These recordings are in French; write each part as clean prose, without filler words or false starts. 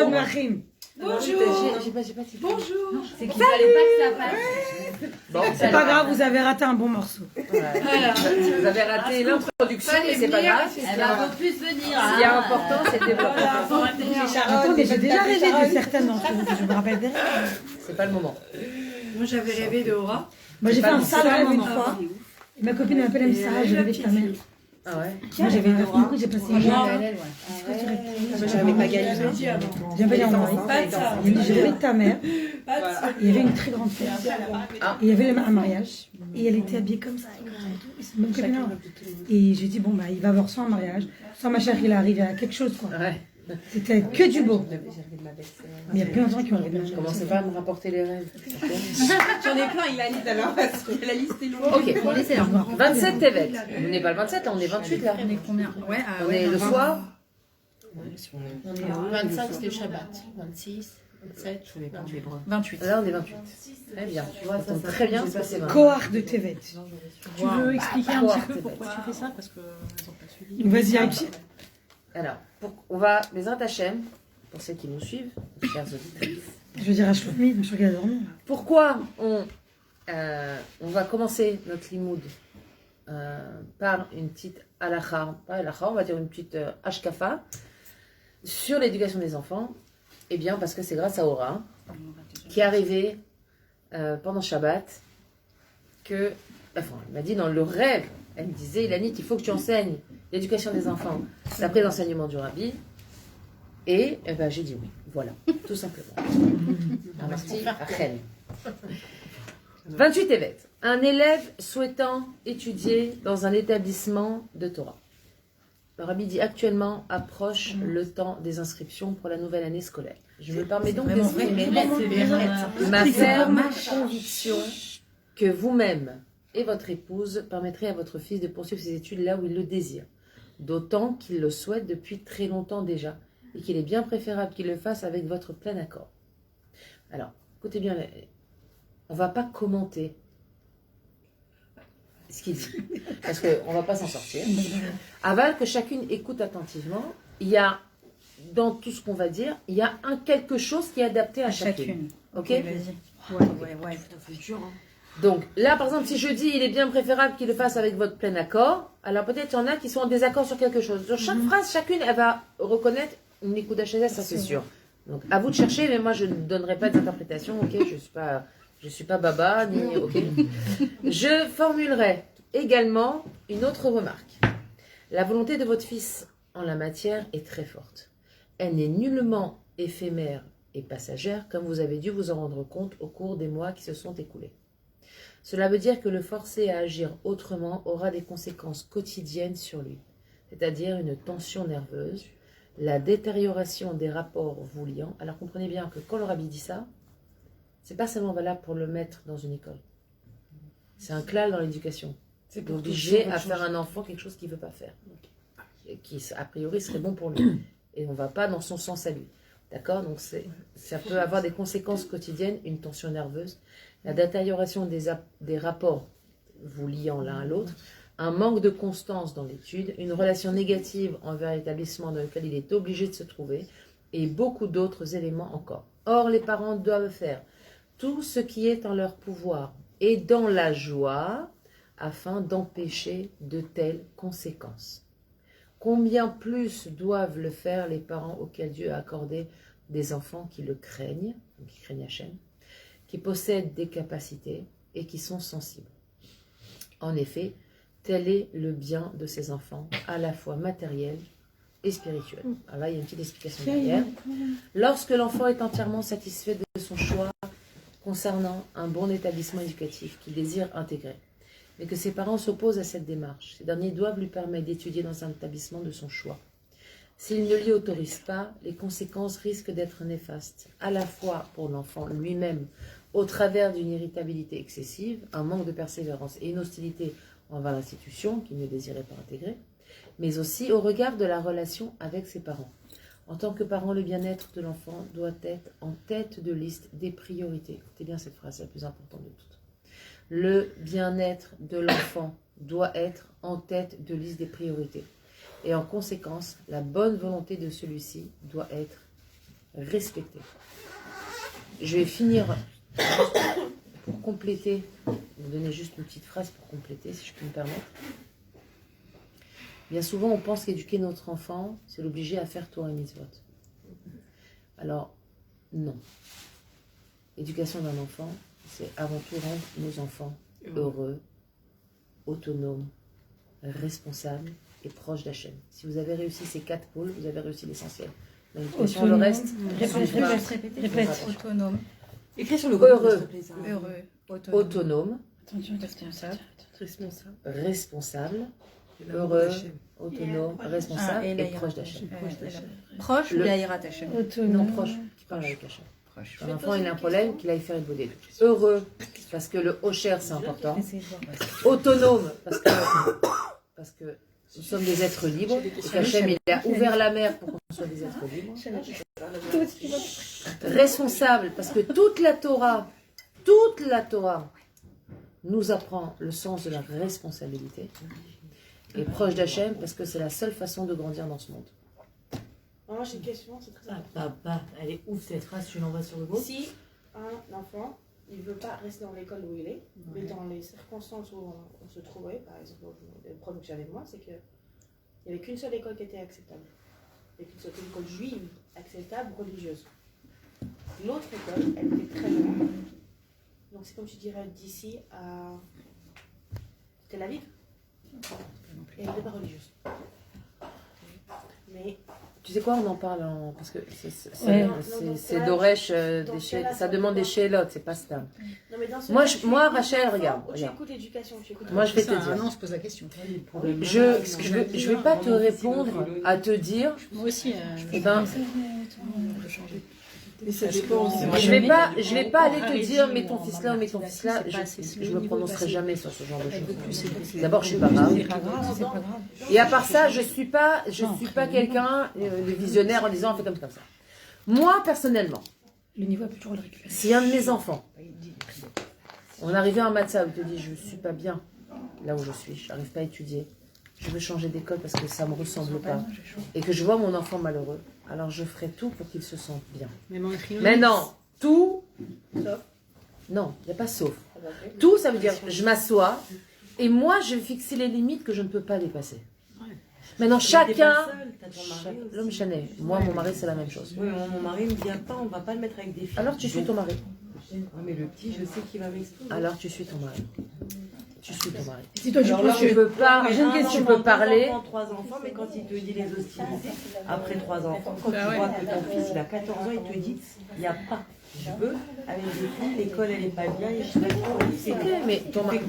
Mahim. Bonjour. J'ai pas dit. Bonjour. C'est qu'il fallait pas que ça passe. Bon, C'est pas grave, vous avez raté un bon morceau. Voilà. Vous avez raté l'introduction, mais c'est pas grave. Elle va un peu plus venir. Ce qui est important, c'est le développement. Attends, mais j'ai déjà rêvé de certaines d'entre vous, je me rappelle bien. C'est pas le moment. Moi, j'avais rêvé de Aura. Moi, j'ai fait un sale rêve une maman. fois. Et ma copine m'appelle, elle me dit Sarah, j'ai rêvé de ta mère. Ah ouais. Moi, j'avais compris, j'ai passé une journée. J'avais pas gagné. J'avais en mari. Pas de ça. Il me dit j'ai rêvé de ta mère. Pas de ça. Il y avait une très grande fête. Et il y avait un mariage. Et elle était habillée comme ça. Et c'est même copine. Et j'ai dit bon, bah, il va avoir soit un mariage, soit ma chérie, il arrive, il y a quelque chose, quoi. Ouais. C'était que du beau. Mais il y a plein de gens qui ont rêvé. Je commençais pas à me rapporter les rêves. J'en ai plein, il a liste alors parce que la liste est longue. Ok. Bon, laissez-la. 27 Tevet. On n'est pas le 27, là, on est 28 là. On est combien? Ouais, On est le soir. 25 c'était le Shabbat, 26, 27, je ne sais pas. 28. Là, on est 28. Très bien. Tu vois, ça très bien se passer. Cohort de Tevet. Tu veux expliquer un petit peu pourquoi tu fais ça? Parce que ils ont pas suivi. Vas-y, Haïti. Alors, on va, les Hachem, pour ceux qui nous suivent, chers auditeurs. Je veux dire à Shlomi, je me suis regardée dormir. Pourquoi on va commencer notre limoud par une petite halakha, pas halakha, on va dire une petite hashkafa sur l'éducation des enfants? Eh bien, parce que c'est grâce à Aura qui est arrivée pendant Shabbat que, enfin, elle m'a dit dans le rêve, elle me disait, Ilanit, il faut que tu enseignes l'éducation des enfants d'après l'enseignement du Rabbi. Et eh ben, j'ai dit oui, voilà, tout simplement. Merci, Rachel. 28 Tevet. Un élève souhaitant étudier dans un établissement de Torah. Le Rabbi dit actuellement approche le temps des inscriptions pour la nouvelle année scolaire. Je me permets donc d'exprimer ma ferme conviction que vous-même et votre épouse permettrez à votre fils de poursuivre ses études là où il le désire. D'autant qu'il le souhaite depuis très longtemps déjà et qu'il est bien préférable qu'il le fasse avec votre plein accord. Alors, écoutez bien, on ne va pas commenter ce qu'il dit, parce qu'on ne va pas s'en sortir. Avant que chacune écoute attentivement, il y a, dans tout ce qu'on va dire, il y a quelque chose qui est adapté à chacune. Ok, vas-y. Ouais. C'est dur, hein. Donc, là, par exemple, si je dis il est bien préférable qu'il le fasse avec votre plein accord, alors peut-être il y en a qui sont en désaccord sur quelque chose. Sur chaque phrase, chacune, elle va reconnaître une écoute HSS, ça c'est sûr. Donc, à vous de chercher, mais moi, je ne donnerai pas d'interprétation, ok? Je suis pas baba, ni, ok? Je formulerai également une autre remarque. La volonté de votre fils en la matière est très forte. Elle n'est nullement éphémère et passagère, comme vous avez dû vous en rendre compte au cours des mois qui se sont écoulés. Cela veut dire que le forcer à agir autrement aura des conséquences quotidiennes sur lui, c'est-à-dire une tension nerveuse, la détérioration des rapports vous liant. Alors comprenez bien que quand le Rabbi dit ça, c'est pas seulement valable pour le mettre dans une école. C'est un clal dans l'éducation. C'est obligé à faire un enfant quelque chose qu'il ne veut pas faire, et qui a priori serait bon pour lui. Et on ne va pas dans son sens à lui. D'accord? Donc ça peut avoir des conséquences quotidiennes, une tension nerveuse, la détérioration des rapports vous liant l'un à l'autre, un manque de constance dans l'étude, une relation négative envers l'établissement dans lequel il est obligé de se trouver, et beaucoup d'autres éléments encore. Or, les parents doivent faire tout ce qui est en leur pouvoir et dans la joie afin d'empêcher de telles conséquences. Combien plus doivent le faire les parents auxquels Dieu a accordé des enfants qui le craignent, qui craignent Hachem, qui possèdent des capacités et qui sont sensibles. En effet, tel est le bien de ces enfants, à la fois matériel et spirituel. Alors là, il y a une petite explication derrière. Lorsque l'enfant est entièrement satisfait de son choix concernant un bon établissement éducatif qu'il désire intégrer, mais que ses parents s'opposent à cette démarche, ces derniers doivent lui permettre d'étudier dans un établissement de son choix. S'ils ne l'y autorisent pas, les conséquences risquent d'être néfastes, à la fois pour l'enfant lui-même, au travers d'une irritabilité excessive, un manque de persévérance et une hostilité envers l'institution qu'il ne désirait pas intégrer, mais aussi au regard de la relation avec ses parents. En tant que parent, le bien-être de l'enfant doit être en tête de liste des priorités. Écoutez bien cette phrase, c'est la plus importante de toutes. Le bien-être de l'enfant doit être en tête de liste des priorités. Et en conséquence, la bonne volonté de celui-ci doit être respecter. Je vais finir pour compléter, vous donner juste une petite phrase pour compléter, si je peux me permettre. Bien souvent, on pense qu'éduquer notre enfant, c'est l'obliger à faire Torah et Mitzvot. Alors, non. L'éducation d'un enfant, c'est avant tout rendre nos enfants heureux, autonomes, responsables et proches d'Hachem. Si vous avez réussi ces 4 pôles, vous avez réussi l'essentiel. L'éducation, le reste, Répète. Autonome. Écris sur le Heureux. Autonome. autonome, responsable, heureux, autonome, responsable et proche d'Hachem. Proche ou Le- Yahirat Hachem? Non, proche, qui parle avec Hachem. Un enfant, il a un problème, qu'il aille faire une bodé. Heureux, parce que le Osher, c'est important. Autonome, parce que nous sommes des êtres libres, et qu'Hachem, il a ouvert la mer pour qu'on soit des êtres libres. Responsable, parce que toute la Torah nous apprend le sens de la responsabilité. Et proche d'Hachem, parce que c'est la seule façon de grandir dans ce monde. Moi, j'ai une question, c'est très important. Papa, elle est ouf cette phrase, tu l'envoies sur le groupe. Si un enfant, il ne veut pas rester dans l'école où il est, mais dans les circonstances où on se trouvait, par exemple, le problème que j'avais moi, c'est qu'il n'y avait qu'une seule école qui était acceptable. Il n'y avait qu'une seule école juive acceptable, religieuse. L'autre école, elle était très loin. Donc c'est comme tu dirais d'ici à Tel Aviv. Et elle n'était pas religieuse. Mais Tu sais quoi, on en parle parce que c'est Ouais. Doresh, dans ce cas-là, ça demande des chélotes, c'est pas ça. non, mais dans ce Moi, cas, moi tu Rachel, écoutes regarde, l'enfant ou tu écoutes l'éducation, tu écoutes Moi, je vais te Ça, dire. non, on se pose la question. Je vais pas te répondre à te dire, Moi aussi. eh ben, Mais ça dépend aussi. je vais pas aller te dire, mets ton fils là ou mets ton fils là. Je me prononcerai jamais sur ce genre de choses. D'abord, je suis pas grave. Et à part ça, je suis pas quelqu'un de visionnaire en disant on fait comme ça. Moi, personnellement, Le niveau peut toujours le récupérer. si un de mes enfants, on arrivait à un matzah où il te dit je suis pas bien là où je suis, je n'arrive pas à étudier, je veux changer d'école parce que ça me ressemble pas, et que je vois mon enfant malheureux, alors je ferai tout pour qu'il se sente bien. Mais non, tout, non, il n'y a pas sauf. Tout, ça veut dire je m'assois et moi je vais fixer les limites que je ne peux pas dépasser. Maintenant chacun, l'homme chané, moi mon mari c'est la même chose. Oui, mon mari ne vient pas, on ne va pas le mettre avec des filles. Alors tu suis ton mari. Oui, mais le petit, je sais qu'il va m'exploser. Alors tu suis ton mari. Tu suis ton mari. Si toi, Alors là, Tu peux pas, J'ai une question. tu peux parler. 3 enfants, mais quand il te dit les hostilités, après 3 enfants, quand tu vois que ton fils il a 14 ans, il te dit il n'y a pas. Je veux, avec des filles, l'école elle n'est pas bien, et je vais C'est pour clair, mais ton mari,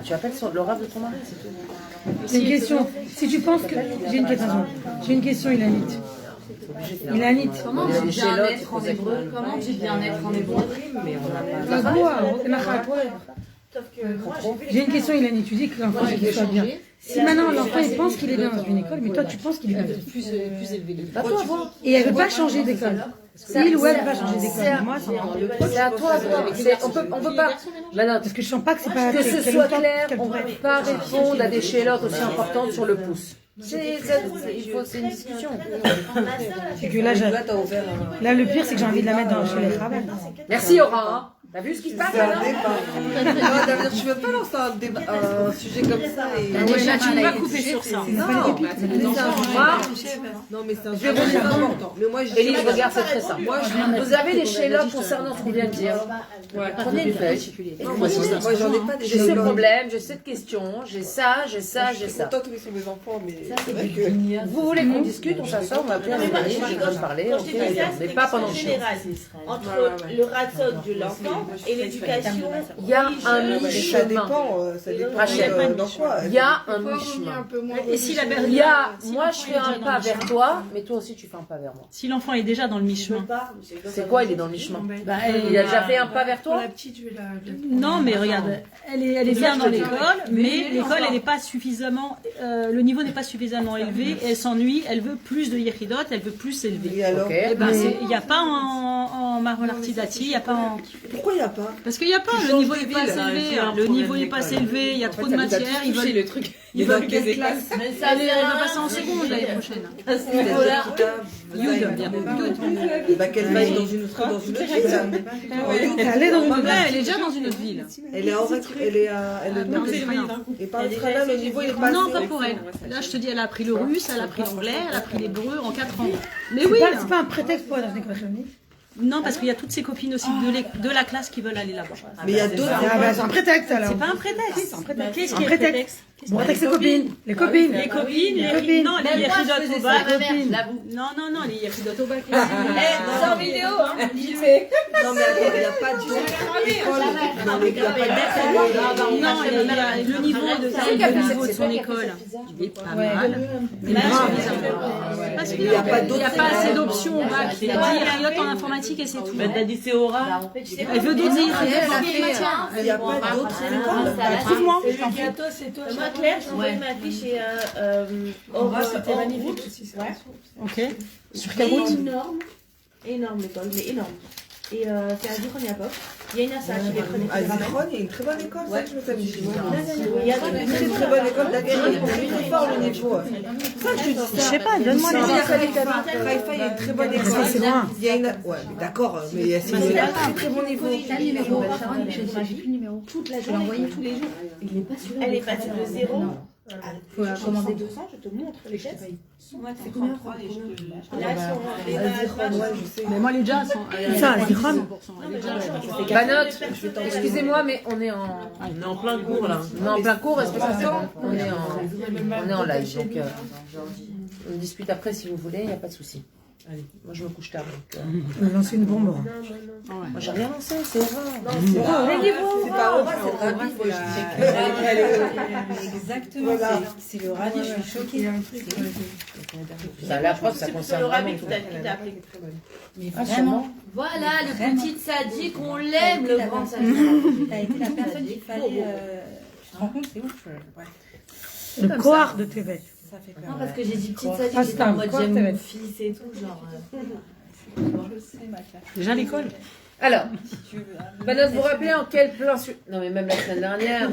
tu appelles le rave de ton mari, c'est tout. J'ai une question. Si tu penses que. J'ai une question. J'ai une question, Ilanit. Ilanit. Comment Il y a dit des bien chélotes, être en hébreu? Comment dit bien être en hébreu? mais on n'a pas. Sauf que moi, j'ai vu J'ai une question, Ilanit. Tu dis que l'enfant, il qu'il soit bien. Si maintenant l'enfant il pense qu'il est bien dans une école, mais toi tu penses qu'il est bien. Plus élevé. Pas toi, voir. Et elle veut pas changer d'école. Il ou elle veut pas changer d'école. Moi, ça m'en C'est à toi, on peut pas. Maintenant, parce que je sens pas que c'est pas. que ce qu'elle soit entend clair, qu'elle on pourrait- ne peut pas répondre à des chélotes aussi importantes sur le pouce. C'est une discussion. C'est que là, là, le pire, c'est que j'ai envie de la mettre dans chez les travail. Merci Aura. Hein. T'as vu ce qui se passe là Je veux pas lancer un sujet comme ça. Et... Tu ne vas pas couper sur ça. Non, mais c'est un sujet très important. Mais moi, je Élise, regarde, c'est très simple. Vous avez des chélotes concernant ce qu'on vient de dire. Prenez une feuille. moi, j'en ai pas des J'ai ce problème, j'ai cette question, j'ai ça, j'ai ça, Je j'ai suis ça. contente que ce sont mes enfants, mais c'est vrai que. Vous voulez qu'on discute, on s'assoit, on va appeler un mari, j'ai besoin de parler, Quand ok, je te dis ça, mais c'est pas une pendant question le show. générale entre le ratson de l'enfant et l'éducation. Il y a un Ça mi-chemin. dépend Rachel, dans quoi. il y a un mi-chemin. Et si la Il y a, moi je fais un pas vers toi, mais toi aussi tu fais un pas vers moi. Si l'enfant est déjà dans le Je mi-chemin. veux pas. C'est quoi, il est dans le mi-chemin? Il a déjà fait un pas vers toi? Non, mais regarde, elle est bien dans l'école, mais l'école, elle n'est pas suffisamment, le niveau n'est pas suffisamment élevé. Elle s'ennuie, elle veut plus de yéchidot, elle veut plus s'élever. Et alors Ok. Eh ben, il n'y a pas en Maron Artidati, il n'y a pas en. Pourquoi il n'y a pas? Parce qu'il n'y a pas, Tu le changes niveau de n'est ville, pas assez là, élevé. j'ai un Le problème niveau n'est pas assez élevé, il y a trop de matière. Ils veulent le truc. Il va quelle classe? Mais ça Elle va passer en seconde l'année prochaine. Bah qu'elle va dans une autre ville. Elle est dans une Ouais, elle est déjà dans une autre ville. Elle est à Aurec, elle est à... Elle est dans Et par le travail, le niveau il est pas Non, assez. pas pour elle. Là, je te dis, elle a appris le russe, elle a appris l'anglais, elle a appris l'hébreu en 4 ans. Mais oui, C'est pas un prétexte pour aller dans une école féminine. non, parce qu'il y a toutes ses copines aussi de la classe qui veulent aller là-bas. Mais il y a d'autres. Ah bah c'est un prétexte alors. C'est pas un prétexte. Qu'est-ce qui Un est prétexte. prétexte Bon, prétexte les copines. Les copines. Les copines, les copines. non, les yéchidotes au bac. J'avoue. Non, les yéchidotes au bac. Sans vidéo, hein. Non mais attends, il n'y a pas du... Non mais il n'y a pas de... Non, le niveau de son école, il est pas mal. Mais là, parce qu'il n'y a pas assez d'options au bac. Il y a 10 yéchidotes en informatique et c'est tout. T'as dit c'est Aura. Elle veut d'autres yéchidotes. Il n'y a pas d'autres écoles. Trouve-moi. C'est le gâteau, c'est toi. Moi, Claire, j'ai envoyé ma fiche et Aura, c'était magnifique aussi. Ouais. Ok. Sur quelle route? Énorme l'école, mais énorme. Et c'est à Zichron-Yapov. Il y a une asso qui les prenait. À Zichron, il y a une très bonne école, ça que je me suis dit. Il y a C'est une très bonne école d'accueil, il est très fort le niveau. Ça, je te dis. Je sais pas, donne-moi les Haïfa, il y a une très bonne école. C'est loin. Il y a une... Ouais, d'accord, mais c'est un très très bon niveau. T'as le numéro, j'ai plus le numéro. toute la Je l'ai journée. envoyé tous les jours. Il est pas sur Elle est passée de 0 Faut la commander 200, je te montre les tests. C'est combien? Là, sur les Ouais, je sais. Mais moi, les jazz sont. Ça, c'est grave. Banote, excusez-moi, mais on est en plein cours là. on est en plein cours. Est-ce que ça se rend? On est en live, donc on discute après si vous voulez, il n'y a pas de souci. Allez, moi je me couche tard. Donc, On a lancé une bombe. moi j'ai rien lancé, c'est Aura. C'est pas Aura, c'est Rabi. Exactement, c'est le radis, je suis choquée. Ça, la preuve, ça C'est concerne le vraiment rabais tout. qui t'a appelé. Mais Ah, vraiment, Voilà, le petit sadique, on l'aime, le grand sadique. t'as été la personne qu'il fallait. Tu te rends compte, c'est ouf. Ouais. Le cohort de TV. Ça fait Non, peur. parce que j'ai dit petite Ah, sadique, c'est j'étais un en mode quoi, j'aime t'avais- mon fils et tout, genre. Je sais, ma classe. Déjà l'école. Alors, Tu veux, Banote, vous vous rappelez en quel plan non mais même la semaine dernière,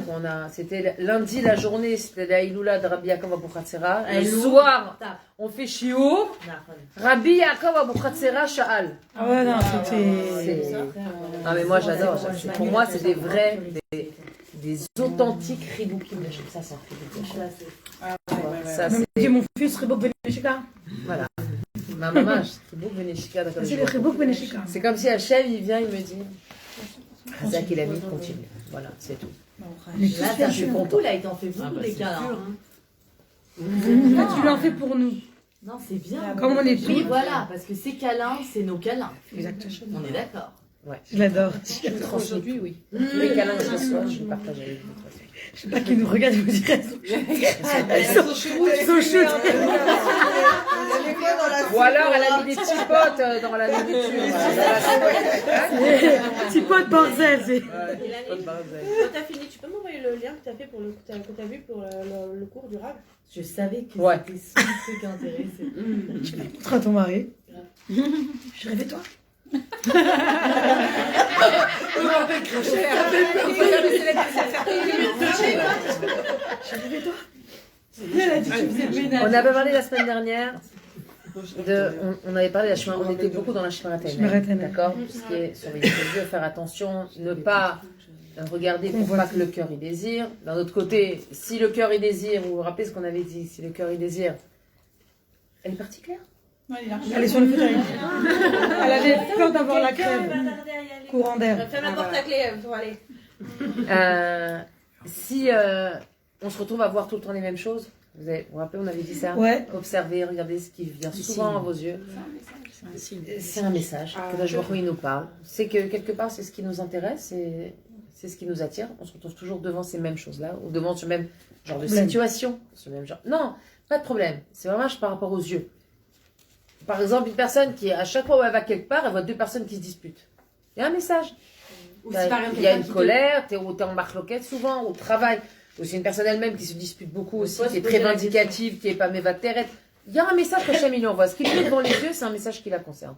c'était lundi la journée, c'était la Iloula de Rabbi Yaakov Abu Khatsera. Le soir, on fait Shiur. Rabbi Yaakov Abu Khatsera Sha'al. Ah ouais, non, c'était. Non mais moi j'adore. Pour moi, c'est des vrais, des authentiques Riboukim. Ça, c'est un Riboukim. Ça, Même c'est. dit mon fils, Ribok Beneshika. Voilà. Ma maman, c'est beau Beneshika. C'est le Ribok Beneshika. C'est comme si Hachem, il vient, il me dit Razak il a mis, continue. Voilà, c'est tout. Mais Là, tout t'as ça, fait beaucoup, là, il t'en fait beaucoup, les câlins. tu l'en fais pour nous. Non, c'est bien. Comme on est Oui, tous. voilà, parce que ces câlins, c'est nos câlins. Exactement. On est d'accord. Je l'adore. Aujourd'hui, oui. Les câlins que je reçois, je les partage avec vous. Je sais pas qui nous regarde, je vous dirais. Ils sont chauds. Ou alors, elle a mis des petits potes dans la nourriture. Petit pot de Barzel, c'est. Quand t'as fini, tu peux m'envoyer le lien que t'as fait que t'as vu pour le cours du RAB? Je savais que Ouais. c'était son truc intéressant. Tu vas montrer à ton mari. Je rêvais toi. Je rêvais toi. On avait parlé la semaine dernière. On avait parlé de la chemin, on était beaucoup dans la Shmirat d'accord? Tout ce qui est surveiller les yeux, faire attention, ne pas regarder pour pas que le cœur y désire. D'un autre côté, si le cœur y désire, vous vous rappelez ce qu'on avait dit, si le cœur y désire, elle est partie Claire? Elle est sur le fauteuil. Elle avait peur d'avoir la crève. Courant d'air. Ferme la porte à clé pour aller. Si on se retrouve à voir tout le temps les mêmes choses, vous vous rappelez, on avait dit ça? Ouais. Observez, regardez ce qui vient souvent à vos yeux. C'est un message que la joie il nous parle. C'est que quelque part, c'est ce qui nous intéresse, c'est ce qui nous attire. On se retrouve toujours devant ces mêmes choses-là, ou devant ce même genre de situation. Ce même genre. Non, pas de problème. C'est vraiment par rapport aux yeux. Par exemple, une personne qui, à chaque fois où elle va quelque part, elle voit deux personnes qui se disputent. Il y a un message. Il y a une colère, t'es en marloquette souvent, au travail. Aussi une personne elle-même qui se dispute beaucoup aussi, qui est très vindicative, qui est pas mévatérette. Il y a un message qu'Hachem il lui envoie. Ce qu'il met devant les yeux, c'est un message qui la concerne.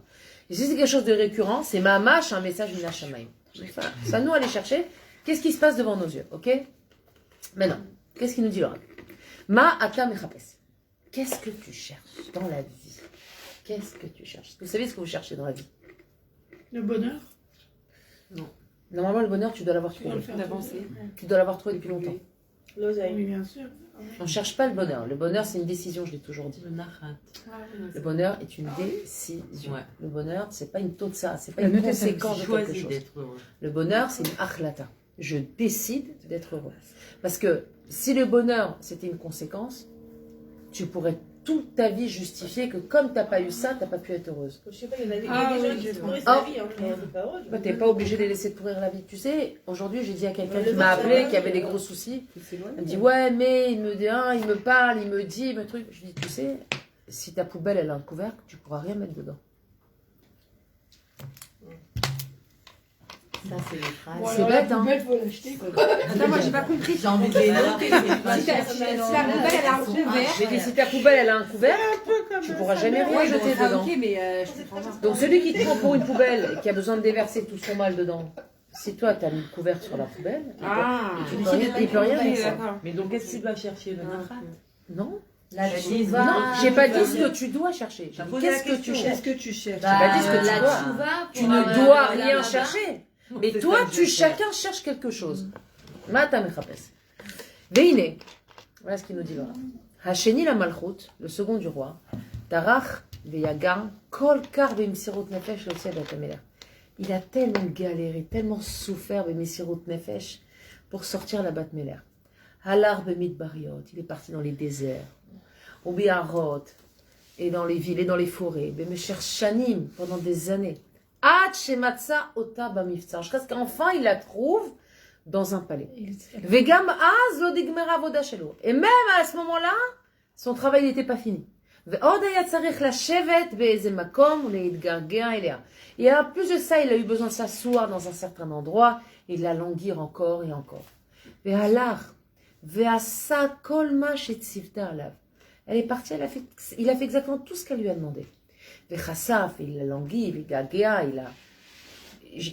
Et si c'est quelque chose de récurrent, c'est Mamash, un message Minashamaim. C'est à nous aller chercher. Qu'est-ce qui se passe devant nos yeux, ok? Maintenant, qu'est-ce qu'il nous dit le Rav? Ma ata mechapes. Qu'est-ce que tu cherches dans la vie? Qu'est-ce que tu cherches? Vous savez ce que vous cherchez dans la vie? Le bonheur. Non. Normalement, le bonheur, tu dois l'avoir trouvé. Tu dois l'avoir trouvé depuis longtemps. L'oseille. Oui, bien sûr. On ne cherche pas le bonheur. Le bonheur, c'est une décision, je l'ai toujours dit. Le bonheur est une décision. Ouais. Le bonheur, c'est pas une totsa, c'est pas une conséquence de quelque chose. Le bonheur, c'est une achlata. Je décide d'être heureux. Parce que si le bonheur, c'était une conséquence, tu pourrais toute ta vie justifier que comme tu n'as pas eu ça, tu n'as pas pu être heureuse. Je sais pas, il y a des gens qui se pourrissent la vie, hein, mais c'est pas heureux. Tu n'es pas obligé de les laisser te pourrir la vie. Tu sais, aujourd'hui, j'ai dit à quelqu'un qui m'a appelé, qui avait des gros soucis. Il me dit, ouais, mais il me dit, hein, il me parle, il me dit, me truc. Je dis, tu sais, si ta poubelle, elle a un couvercle, tu ne pourras rien mettre dedans. Ça, c'est les phrases. C'est bête, hein. faut l'acheter, quoi. Attends, moi, j'ai pas compris. J'ai envie de les noter. Si la poubelle, elle a un couvert. J'ai dit, si ta poubelle, elle a un couvercle, tu ne pourras jamais rien jeter dedans. Ok, mais je comprends pas. Donc celui qui te prend pour une poubelle et qui a besoin de déverser tout son mal dedans, si toi tu as mis le couvercle sur la poubelle, il peut rien faire ça. Mais donc, qu'est-ce que tu dois chercher le nachat? Non. La Non, j'ai pas dit ce que tu dois chercher. J'ai dit, qu'est-ce que tu cherches? Qu'est-ce que tu cherches? J'ai pas dit ce que tu dois. Tu ne dois rien chercher. Mais toi, chacun cherche quelque chose. Mata mechapes. Veine. Voilà ce qu'il nous dit là. Hacheni la malchut, le second du roi. Tarach veyagar kol kar b'msirut nefesh l'otsei batameler. Il a tellement galéré, tellement souffert b'msirut nefesh pour sortir la batmeler. Halar b'midbariot, il est parti dans les déserts, au biarot, et dans les villes et dans les forêts. B'mesher shanim, pendant des années. Ad shematza ota b'miftzar, jusqu'à ce qu'enfin il la trouve dans un palais. Vegam az lo digmera avoda shelo. Et même à ce moment-là, son travail n'était pas fini. Ve'od haya tzarich lashevet be'eze makom uleitgarger elea. Et en plus de ça, il a eu besoin de s'asseoir dans un certain endroit et de la languir encore et encore. Ve'halach ve'asa kol ma shetzivta alav. Elle est partie, il a fait exactement tout ce qu'elle lui a demandé. Ve'chasaf, il a langui, ve'gagea, il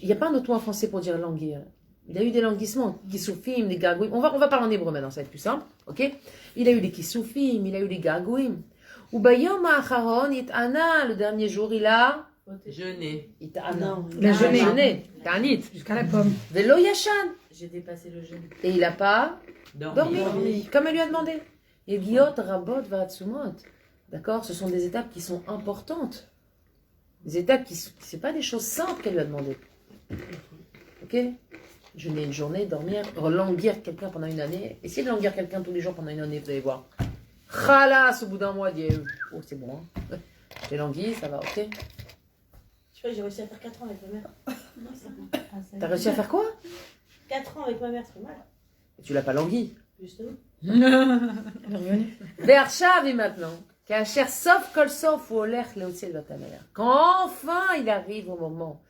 n'y a pas un autre mot en français pour dire languir. Il a eu des languissements, kissoufim, des gargouilles. On va parler en hébreu maintenant, ça va être plus simple, ok? Il a eu des kissoufim, il a eu des gargouilles. Ou bayom ha'acharon, it'ana, le dernier jour, il a Jeûner. it'ana. Il a jeûné. Ta'anit. Jusqu'à la pomme. Velo yashan. J'ai dépassé le jeûne. Et il n'a pas dormi, Dormir. comme elle lui a demandé. Et Giot, Rabot, Vaatsumot. D'accord? Ce sont des étapes qui sont importantes. Des étapes qui c'est pas des choses simples qu'elle lui a demandé. Ok? Jeûner une journée, dormir, languir quelqu'un pendant une année. Essayez de languir quelqu'un tous les jours pendant une année, vous allez voir. Khalas, au bout d'un mois, dit, oh, c'est bon. Hein. J'ai langui, ça va, ok? Je sais pas, j'ai réussi à faire 4 ans avec ma mère. T'as réussi à faire quoi? 4 ans avec ma mère, c'est mal. Et tu l'as pas langui. Justement. Elle est revenue. Vershav et maintenant. Kacher sauf kol sauf ou olech leotziel batamer. Quand enfin il arrive au moment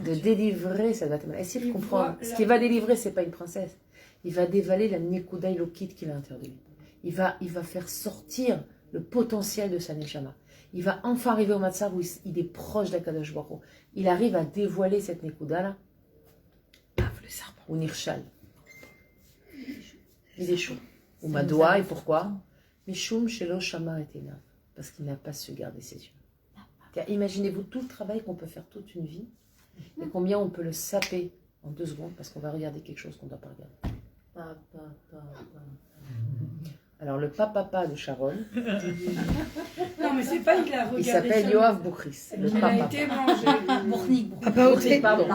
de délivrer cette batamer. Essayez de comprendre. Ce qu'il va délivrer, c'est pas une princesse. Il va dévaler la nekuda ilokit qu'il a interdit. Il va faire sortir le potentiel de sa neshama. Il va enfin arriver au matzav où il est proche d'Akadosh Baruch Hu. Il arrive à dévoiler cette nekuda là. Paf, le serpent. Ou nirshal. Il est chaud. Ou madoua, et pourquoi? Mishum shelo shama et enav. Parce qu'il n'a pas su garder ses yeux. Car imaginez-vous tout le travail qu'on peut faire toute une vie et combien on peut le saper en 2 secondes parce qu'on va regarder quelque chose qu'on ne doit pas regarder. Alors le papa de Sharon, Non, mais c'est pas il a regardé. il s'appelle Yoav Boukris. Le Il a papa. été mangé. Bournique. Papa Oté. Pardon.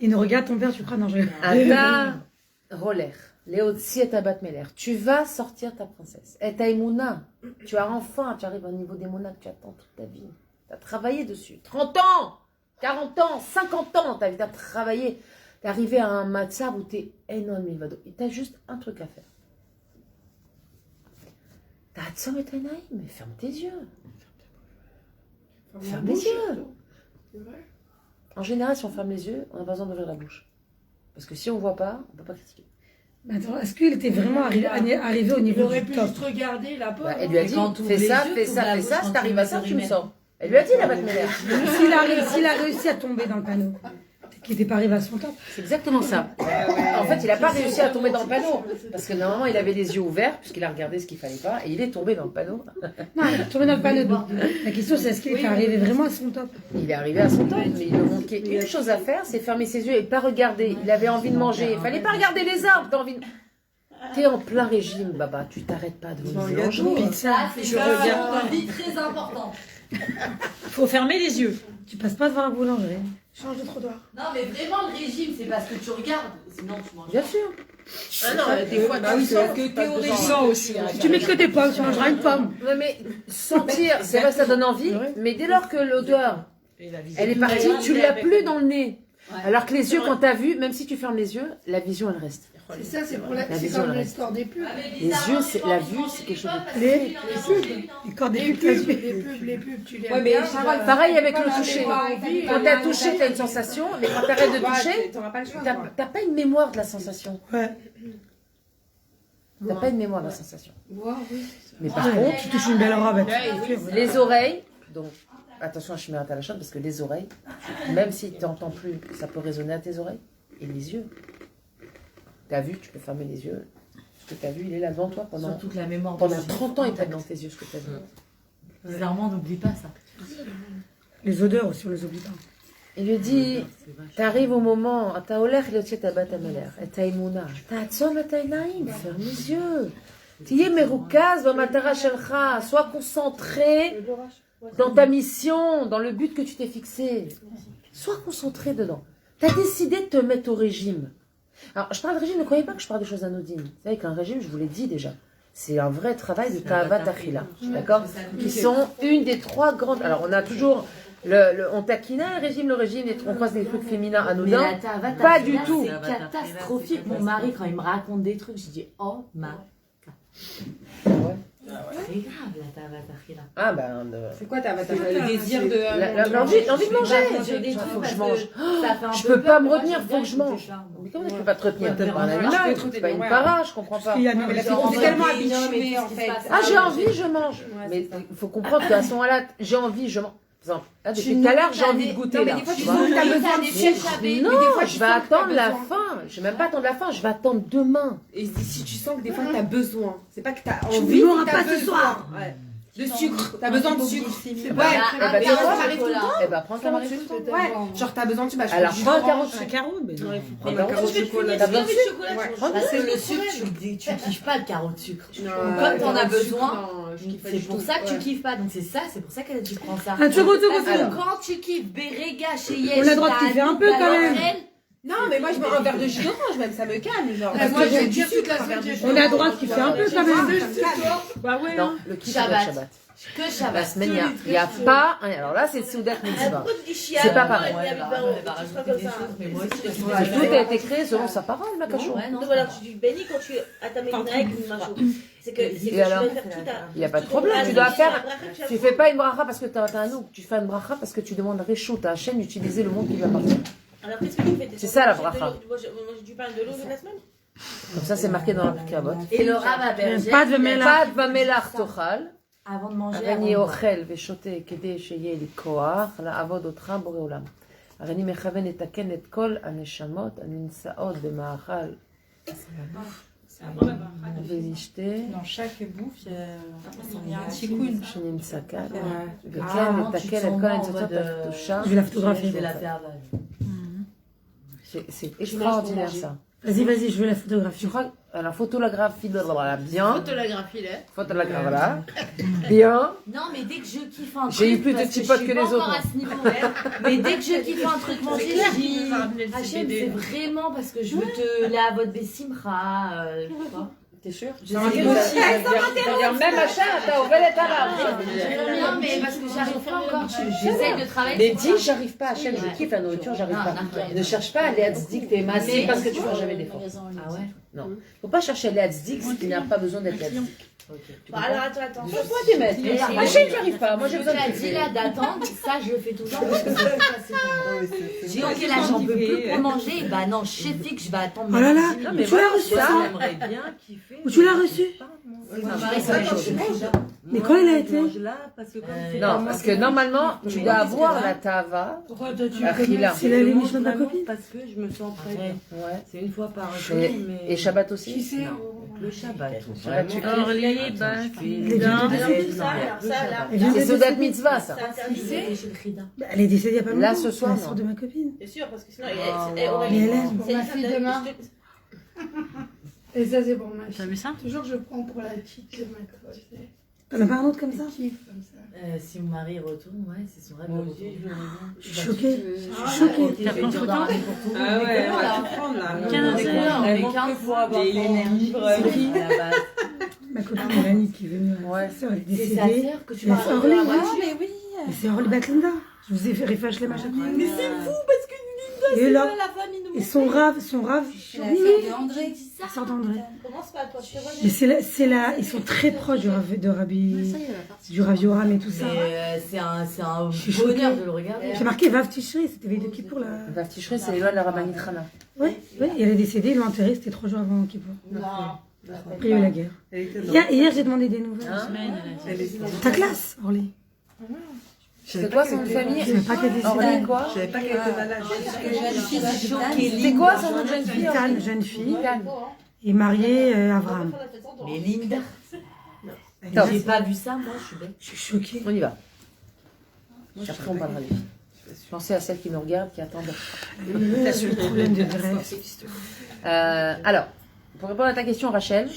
Il nous regarde ton père, tu crois? Non, je... Ata roler. Léotsi et Tabat Meler. Tu vas sortir ta princesse. Et ta Emouna. Tu arrives au niveau d'Emouna que tu attends toute ta vie. Tu as travaillé dessus. 30 ans, 40 ans, 50 ans, tu as travaillé. Tu es arrivé à un matzav où tu es énorme, et tu as juste un truc à faire. Tu as et mais ferme tes yeux. Ferme les yeux. C'est vrai. En général, si on ferme les yeux, on n'a pas besoin d'ouvrir la bouche. Parce que si on ne voit pas, on ne peut pas critiquer. Mais attends, est-ce qu'il était vraiment arrivé au Il niveau aurait du pu top? juste regarder la pomme. Bah, elle lui a dit, quand tu fais ouvres ça, les yeux, fais tu ça, ouvres la fais ça, bouche si t'arrives à ça, quand tu me tu sors. Elle lui a dit la Batmélère. S'il a réussi à tomber dans le panneau, c'est qu'il n'était pas arrivé à son temps. C'est exactement ça. En fait, il n'a pas réussi à tomber dans le panneau. Parce que normalement, il avait les yeux ouverts, puisqu'il a regardé ce qu'il fallait pas, et il est tombé dans le panneau. Non, il est tombé dans le panneau. La question, c'est est-ce qu'il est arrivé vraiment à son top? Il est arrivé à son temps, mais il lui manquait une chose à faire, c'est fermer ses yeux et pas regarder. Il avait envie de manger. Il fallait pas regarder les arbres, t'as envie de... T'es en plein régime, Baba. Tu t'arrêtes pas devant une boulangerie. Ça, c'est une vie très importante. Faut fermer les yeux. Tu passes pas devant la boulangerie. Change de trottoir. Non, mais vraiment, le régime, c'est parce que tu regardes. Sinon, tu manges. Bien sûr. Ah non, des fois, tu sens que t'es au régime aussi. Si tu mets que tes pommes, tu mangeras une pomme. Ouais, mais sentir, c'est vrai, ça donne envie, mais dès lors que l'odeur, elle est partie, tu l'as plus dans le nez. Alors que les yeux, quand t'as vu, même si tu fermes les yeux, la vision, elle reste. C'est ça, c'est pour La vision, elle reste. l'histoire des pubs. Les yeux, c'est la vue, c'est quelque chose de... Les corps des pubs, Les pubs, tu les Ouais, mais regardes, Pareil avec le toucher. Quand t'as touché, t'as une sensation, mais quand t'arrêtes de toucher, t'auras pas le choix. t'as pas une mémoire de la sensation. Ouais. T'as pas une mémoire de la sensation. Mais par Ouais, contre, tu touches une belle robe. les oreilles, donc attention à Shmirat Halashon, parce que les oreilles, même si tu n'entends plus, ça peut résonner à tes oreilles. Et les yeux. T'as vu, tu peux fermer les yeux. Ce que t'as vu, il est là devant toi pendant, Surtout que la mémoire. pendant 30 ans, il peut être dans tes yeux ce que t'as vu. Bizarrement, on n'oublie pas ça. Les odeurs aussi, on les oublie pas. Il lui dit, t'arrives au moment, אתה הולך להוציא את בת המלך, את האמונה, תעצום את העיניים, ferme les yeux. תהיה מרוכז במטרה שלך, sois concentré dans ta mission, dans le but que tu t'es fixé. Sois concentré dedans. T'as décidé de te mettre au régime. Alors, je parle de régime, ne croyez pas que je parle de choses anodines. Vous savez qu'un régime, je vous l'ai dit déjà, c'est un vrai travail de Tahavat Achila, d'accord? Qui sont une des trois grandes... Alors, on a toujours... on taquine le régime, on croise des trucs féminins anodins. Pas du tout. C'est catastrophique. Mon mari, quand il me raconte des trucs, je dis oh ma. C'est grave la tavatachila. Ah ben. C'est quoi ta le désir de. L'envie de manger. Il faut que je mange. Je peux pas me retenir, faut que je mange. Mais comment tu peux pas te retenir? T'es pas un animal, c'est pas une para, je comprends pas. On est tellement habitué en fait. Ah, j'ai envie, je mange. Mais il faut comprendre qu'à ce moment-là, j'ai envie, je mange. Par exemple, là, depuis tout à l'heure, j'ai envie de goûter. Là, tu vois. T'as besoin de sucre. Non, je vais attendre la fin. Je vais même pas attendre la fin, je vais attendre demain. Et si tu sens que des fois t'as besoin, c'est pas que t'as Tu envie, n'auras t'as pas ce besoin. soir. Ouais. De sucre, t'as besoin de sucre. Ouais, Eh ben, mais tu vois, ça arrive tout le temps. Eh ben, prends un carreau de sucre. Ouais, genre t'as besoin de sucre. Alors, prends un carreau de sucre. Prends un carreau de chocolat. T'as besoin de sucre? Parce que le sucre, tu kiffes pas le carreau de sucre. Comme t'en as besoin, c'est pour ça que tu kiffes pas. Donc c'est pour ça que tu prends ça. Un tour. Parce que quand tu kiffes Berega chez Yesh, On a le droit de kiffer un peu quand même. Non, mais moi je bois un verre de jus d'orange, même ça me calme. Genre, moi j'ai du sucre, un verre de jus. On a le droit de kiffer un peu quand même. Bah ouais. Non, le kiff, c'est le Shabbat. Que La Shabbat. semaine, il n'y a pas. Alors là, c'est Soudat Mitzvah. C'est pas pareil. Tout a été créé selon sa parole, ma cachot. Donc voilà, tu bénis quand tu as ta règle ou machin. C'est que tu Et alors, dois faire tout à... il n'y a pas de problème. Tu dois faire. Tu fais pas une bracha parce que tu as un ouk. Tu fais une bracha parce que tu demandes Réchout à Hachem d'utiliser le mot qui lui appartient. Alors qu'est-ce que tu fais? C'est ça la bracha. Moi, tu parles de l'eau de la semaine? Comme ça, c'est marqué dans la Pirkei. Et le Rav Berger, Pas de melach. Pas de vamelach tochal. avant de manger, אני אוכל ושותה כדי שיהיה לי כוח לעבוד אותך בורא עולם. הרי אני מכוון לתקן את כל הנשמות הנמצאות במאכל ולשתה Dans chaque bouffe, il y a un תיקון. שנמצא כאן, וכן לתקן את כל הנמצאות הקדושה. Je vais la photographier. C'est extraordinaire ça. Vas-y, je veux la photographie. Je crois que la photographie de bien. Photographie Voilà. Bien. Non, mais dès que je kiffe un truc. J'ai eu plus de petits potes que les autres. Mais dès que je kiffe un truc manger, je dis Hachem, c'est vraiment parce que je veux te la votre Bessimcha. T'es sûr? Je sais aussi. Même achat, t'as ouvert les tabacs. Non, mais parce que j'arrive pas encore. J'essaye de travailler. Mais dis, j'arrive pas, Hachem, je kiffe la nourriture, j'arrive pas. Ne cherche pas à aller à Tzdik, t'es massé parce que tu feras jamais d'effort. Ah ouais? Non. Faut pas chercher à aller à Tzdik si tu n'as pas besoin d'être à Tzdik. Bah alors attends. Toi, t'es maître. Hachem, j'arrive pas. Moi, j'ai besoin de tu as dit là d'attendre, ça je le fais tout le temps. Parce que c'est plus facile pour moi. J'ai ok là, j'en peux plus pour manger. Bah non, je sais que je vais attendre. Oh là là, Non, mais tu l'as voilà, reçu ça. ça? J'aimerais bien kiffer. Où tu l'as reçu? Mais quand elle a été Non, parce que normalement, tu dois avoir la tava. C'est la l'émission de ma copine. Parce que je me sens prête. Ouais. C'est une fois par jour, mais... Et Shabbat aussi? Qui c'est? Le Shabbat. Orly, C'est Soudat Mitzvah, ça. Elle est décédée il y a pas longtemps. Là, ce soir, la non. sœur de ma copine. C'est sûr, parce que sinon, Mais elle aime. Pour ma fille demain. Et ça, c'est pour ma fille. T'as vu ça? Toujours, je prends pour la petite de ma copine. T'en as pas un autre comme ça? Je kiffe comme ça. Si mon mari retourne, ouais, c'est son rêve de retour. Je suis choquée. Je suis choquée. T'as pris photo? Ah ouais, on va tout prendre là. 15 heures. Elle manque que pour avoir l'énergie. C'est qui à la base? Ma copine Mélanie qui est venue. Ouais. Elle est C'est sa décédée. sœur que tu Mais m'as c'est Orly. Ah, Mais oui. Mais c'est Orly Batlinda. Je vous ai fait réfléchir les machins. Mais c'est fou parce que Et là, la famille nous. et son rave. La sœur de André. La sœur d'André. Commence pas, toi, je te vois. Mais c'est là, ils sont très proches du Rabbi, du Rav Yoram et tout ça. Mais c'est un suis bonheur choquée. de le regarder. J'ai marqué Vav Tishri, c'était veille de Kippour là. Vav Tishrei, c'est les lois de la Rabbani Trana. Oui, et elle est décédée, ils l'ont enterrée, c'était 3 jours avant Kippour. Après il y a eu la guerre. Hier j'ai demandé des nouvelles. Ta classe, Orly. C'est quoi son nom de famille? Je savais pas qu'elle était Orly décédée. quoi? Je savais pas qu'elle était malade. C'est quoi son nom de jeune fille? Litan, jeune fille, Litan. et mariée Avram. Mais Linda. Top. J'ai pas vu ça, moi, je suis bête. Je suis choquée. On y va. Après, on parlera des filles. Pensez à celles qui nous regardent, qui attendent. Le problème de Grèce. Alors, pour répondre à ta question, Rachel,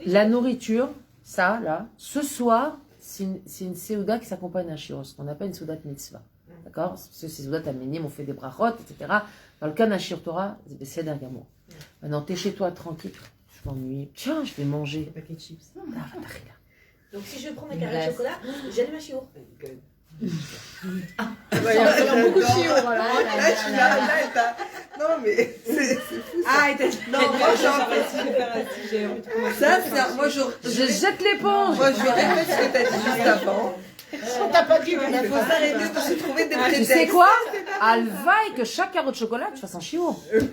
la nourriture, ça, là, ce soir, c'est une séouda qui s'accompagne d'un shiur, ce qu'on appelle une séouda mitzvah. D'accord? Parce que ces séoudat aminim, on fait des brachot, etc. Dans le cas d'un shiur Torah, c'est d'Argamour. Maintenant, t'es chez toi, tranquille, je m'ennuie. Tiens, je vais manger. Paquet de chips. Donc si je prends ma carré de chocolat, j'allume ma chiour. Il y a beaucoup de chiots, voilà. Non, mais c'est fou. Ah, et t'as dit. Non, moi, moi, je jette l'éponge. Moi, je répète ce que t'as dit juste avant. T'as pas dit. Il faut s'arrêter de se trouver des prétextes. Tu sais quoi? Alvaille que chaque carreau de chocolat, tu fasses un chiot. Je te